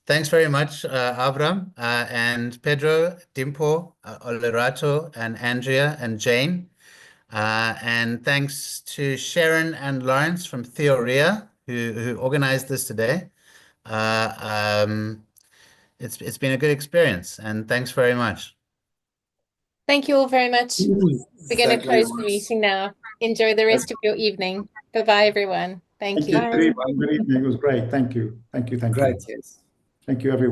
Thanks very much, Abraham, and Pedro, Dimpo, Olerato, and Andrea, and Jane. And thanks to Sharon and Lawrence from Theoria, who organized this today. It's been a good experience, and thanks very much. Thank you all very much. We're going to close the meeting now. Enjoy the rest of your evening. Bye-bye, everyone. Thank you. Good evening. It was great. Thank you. Thank you. Great, yes. Thank you, everyone.